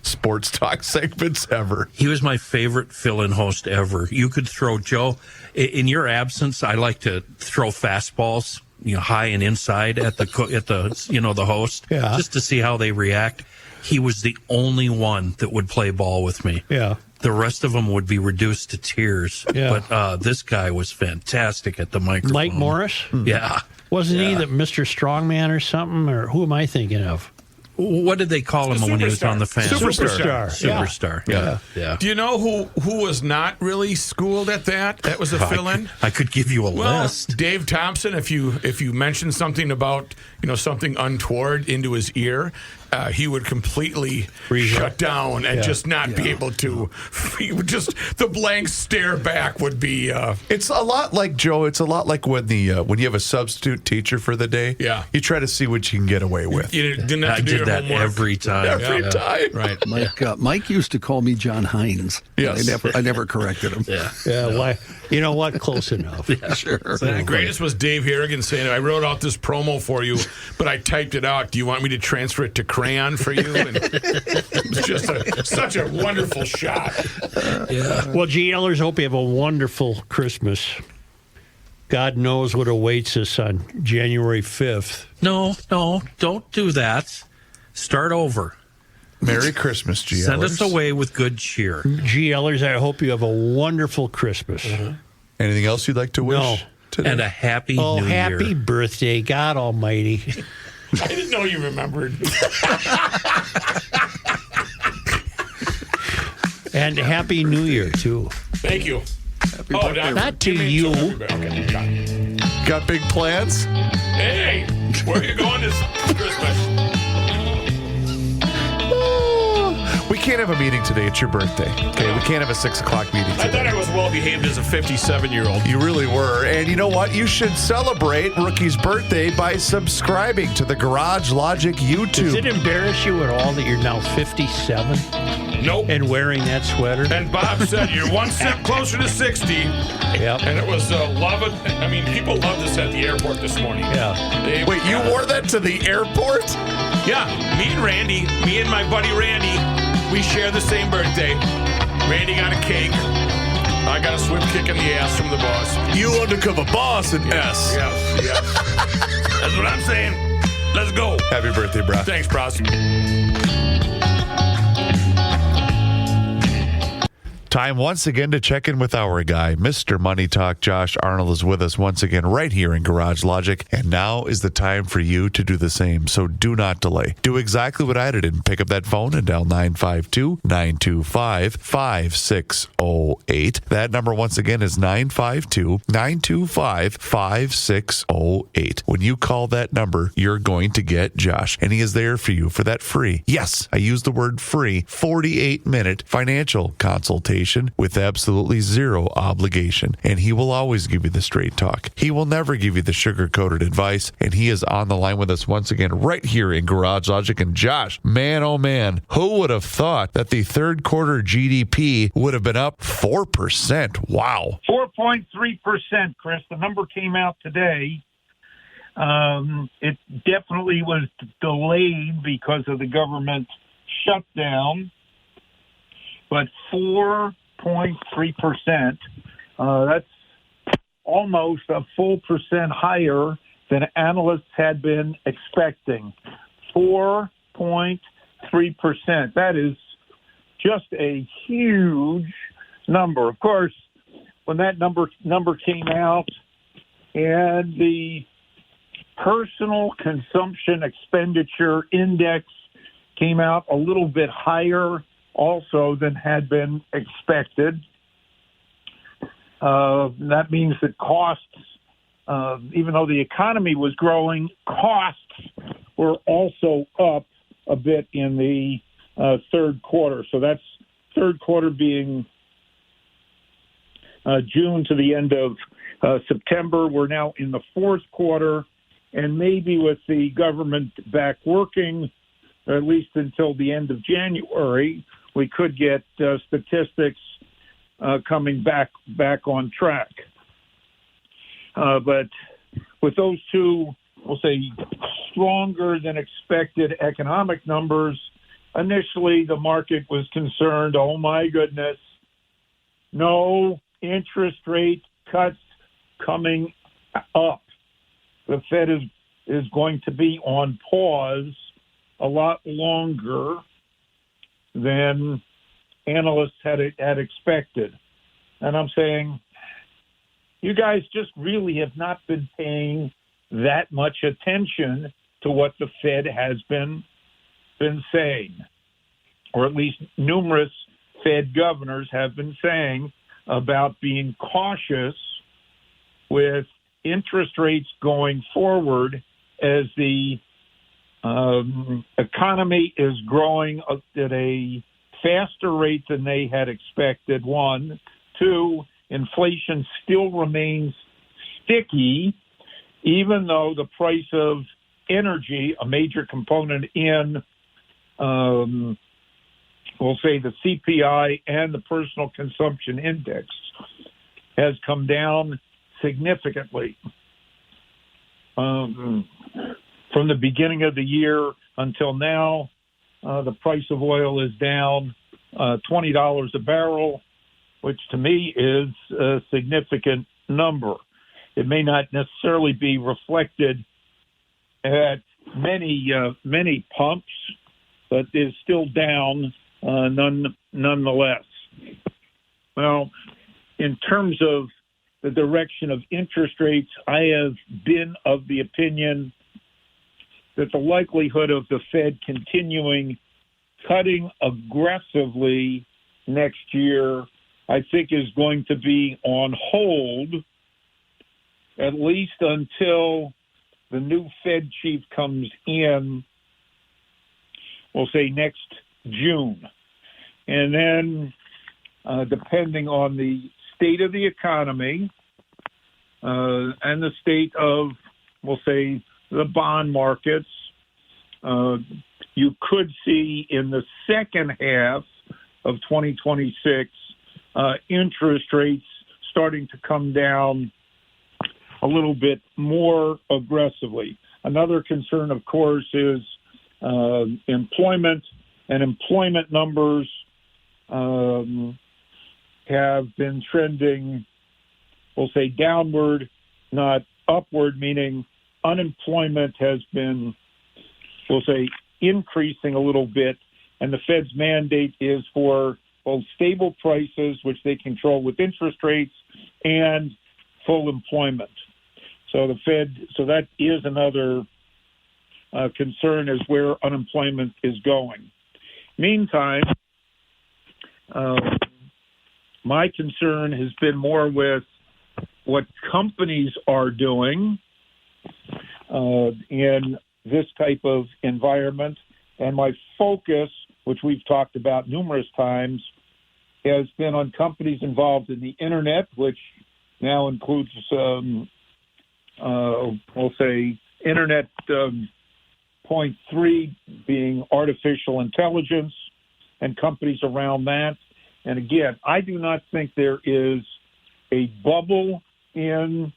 sports talk segments ever. He was my favorite fill-in host ever. You could throw, Joe, in your absence, I like to throw fastballs, high and inside at the host, just to see how they react. He was the only one that would play ball with me. Yeah. The rest of them would be reduced to tears. Yeah. But this guy was fantastic at the microphone. Mike Morris? Yeah. Wasn't he the Mr. Strongman or something? Or who am I thinking of? What did they call him when he was on the fan? Superstar. Yeah. Do you know who was not really schooled at that? That was a fill-in. I could give you a list. Dave Thompson. If you mentioned something about something untoward into his ear, he would completely shut down and just not be able to. He would just the blank stare back would be. It's a lot like Joe. It's a lot like when when you have a substitute teacher for the day. Yeah, you try to see what you can get away with. You didn't have to do your that homework. Every time. Every time. Right. Mike used to call me John Hines. Yes. I never corrected him. Yeah. Why? You know what? Close enough. Sure. The greatest was Dave Harrigan saying, "I wrote out this promo for you, but I typed it out. Do you want me to transfer it to crayon for you?" And it was just such a wonderful shot. Well, GLers, hope you have a wonderful Christmas. God knows what awaits us on January 5th. No, don't do that. Start over. Merry Christmas, GLers. Send us away with good cheer. GLers, I hope you have a wonderful Christmas. Anything else you'd like to wish? today. And a happy New Year. Happy birthday, God Almighty. I didn't know you remembered. And Happy New Year, too. Thank you. Happy birthday. Not to you. Okay, Got big plans? hey, where are you going this Christmas? We can't have a meeting today. It's your birthday. Okay, we can't have a 6 o'clock meeting I thought today. I was well behaved as a 57-year-old. You really were. And you know what? You should celebrate Rookie's birthday by subscribing to the Garage Logic YouTube. Does it embarrass you at all that you're now 57? Nope. And wearing that sweater? And Bob said you're one step closer to 60. Yep. And it was love it. I mean, people loved us at the airport this morning. Yeah. Wait, you wore that to the airport? Yeah. Me and my buddy Randy, we share the same birthday. Randy got a cake. I got a swift kick in the ass from the boss. You undercover boss in S. Yes. That's what I'm saying. Let's go. Happy birthday, bro. Thanks, bros. Time once again to check in with our guy, Mr. Money Talk. Josh Arnold is with us once again right here in Garage Logic. And now is the time for you to do the same. So do not delay. Do exactly what I did and pick up that phone and dial 952-925-5608. That number once again is 952-925-5608. When you call that number, you're going to get Josh. And he is there for you for that free, yes, I use the word free, 48-minute financial consultation with absolutely zero obligation. And he will always give you the straight talk. He will never give you the sugar-coated advice. And he is on the line with us once again right here in Garage Logic. And Josh, man, oh man, who would have thought that the third quarter GDP would have been up 4%? Wow. 4.3%, Chris. The number came out today. It definitely was delayed because of the government shutdown. But 4.3%, that's almost a full percent higher than analysts had been expecting. 4.3%. That is just a huge number. Of course, when that number came out and the personal consumption expenditure index came out a little bit higher also than had been expected. That means that costs, even though the economy was growing, costs were also up a bit in the third quarter. So that's third quarter being June to the end of September. We're now in the fourth quarter, and maybe with the government back working, at least until the end of January, we could get statistics coming back on track. But with those two, we'll say, stronger than expected economic numbers, initially the market was concerned, oh my goodness, no interest rate cuts coming up. The Fed is going to be on pause a lot longer than analysts had expected. And I'm saying, you guys just really have not been paying that much attention to what the Fed has been saying, or at least numerous Fed governors have been saying about being cautious with interest rates going forward as the economy is growing at a faster rate than they had expected, one. Two, inflation still remains sticky, even though the price of energy, a major component in, we'll say, the CPI and the personal consumption index, has come down significantly. From the beginning of the year until now, the price of oil is down $20 a barrel, which to me is a significant number. It may not necessarily be reflected at many pumps, but is still down nonetheless. Well, in terms of the direction of interest rates, I have been of the opinion that the likelihood of the Fed continuing cutting aggressively next year, I think, is going to be on hold, at least until the new Fed chief comes in, we'll say next June. And then, depending on the state of the economy and the state of, we'll say, the bond markets, you could see in the second half of 2026 interest rates starting to come down a little bit more aggressively. Another concern, of course, is employment, and employment numbers have been trending, we'll say, downward, not upward, meaning unemployment has been, we'll say, increasing a little bit, and the Fed's mandate is for both stable prices, which they control with interest rates, and full employment. So that is another concern, is where unemployment is going. Meantime, my concern has been more with what companies are doing in this type of environment. And my focus, which we've talked about numerous times, has been on companies involved in the internet, which now includes, we'll say, internet point 3 being artificial intelligence, and companies around that. And again, I do not think there is a bubble in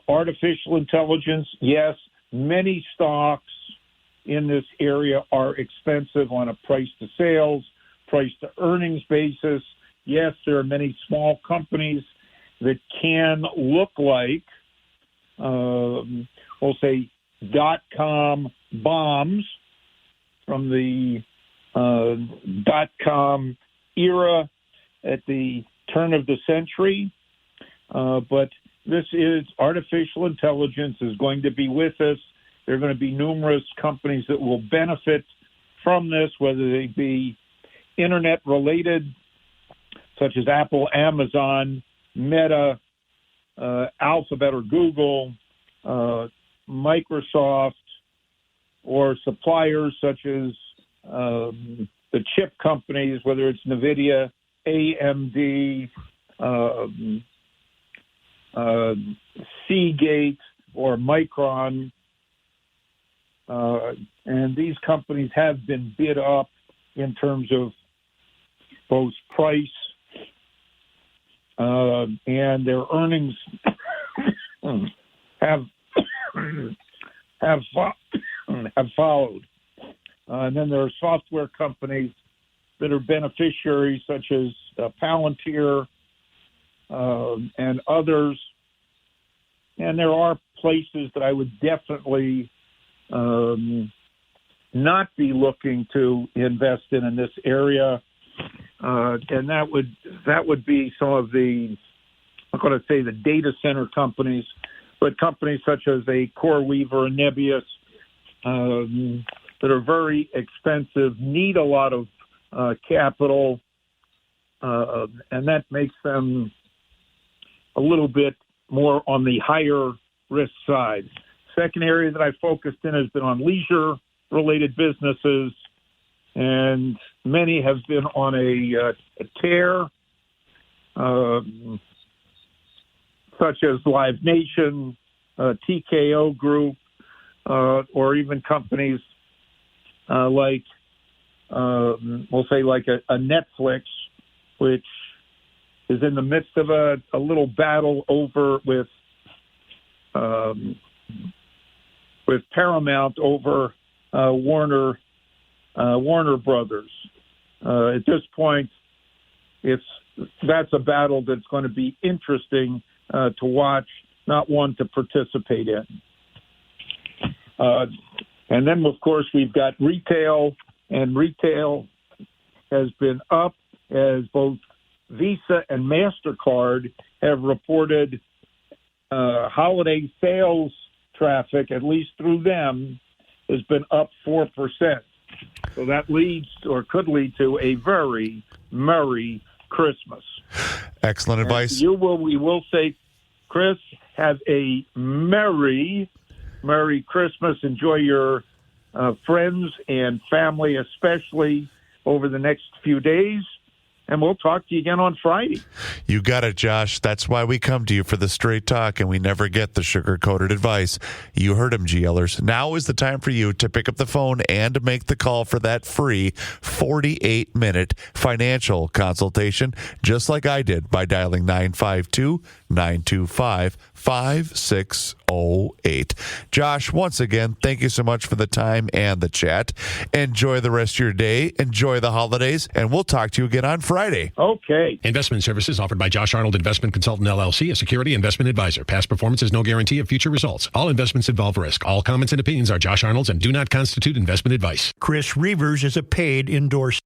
artificial intelligence. Yes, many stocks in this area are expensive on a price to sales, price to earnings basis. Yes, there are many small companies that can look like, we'll say, .com bombs from the .com era at the turn of the century. But this is artificial intelligence is going to be with us. There are going to be numerous companies that will benefit from this, whether they be internet related, such as Apple, Amazon, Meta, Alphabet or Google, Microsoft, or suppliers such as the chip companies, whether it's NVIDIA, AMD, Seagate, or Micron. And these companies have been bid up in terms of both price and their earnings have followed. And then there are software companies that are beneficiaries, such as Palantir and others. And there are places that I would definitely not be looking to invest in this area, and that would be some of the, I'm going to say, the data center companies, but companies such as a CoreWeaver and Nebius that are very expensive, need a lot of capital, and that makes them a little bit more on the higher risk side. Second area that I focused in has been on leisure-related businesses, and many have been on a tear, such as Live Nation, TKO Group, or even companies like, we'll say, like a Netflix, which is in the midst of a little battle over with Paramount over Warner Brothers. At this point, that's a battle that's going to be interesting to watch, not one to participate in. And then, of course, we've got retail, and retail has been up as both Visa and MasterCard have reported holiday sales traffic, at least through them, has been up 4%. So that leads or could lead to a very merry Christmas. Excellent advice. We will say, Chris, have a merry Christmas. Enjoy your friends and family, especially over the next few days. And we'll talk to you again on Friday. You got it, Josh. That's why we come to you for the straight talk, and we never get the sugar-coated advice. You heard him, GLers. Now is the time for you to pick up the phone and make the call for that free 48-minute financial consultation, just like I did by dialing 952-925-5608. Josh, once again, thank you so much for the time and the chat. Enjoy the rest of your day. Enjoy the holidays, and we'll talk to you again on Friday. Okay. Investment services offered by Josh Arnold Investment Consultant LLC, a security investment advisor. Past performance is no guarantee of future results. All investments involve risk. All comments and opinions are Josh Arnold's and do not constitute investment advice. Chris Reavers is a paid endorsed.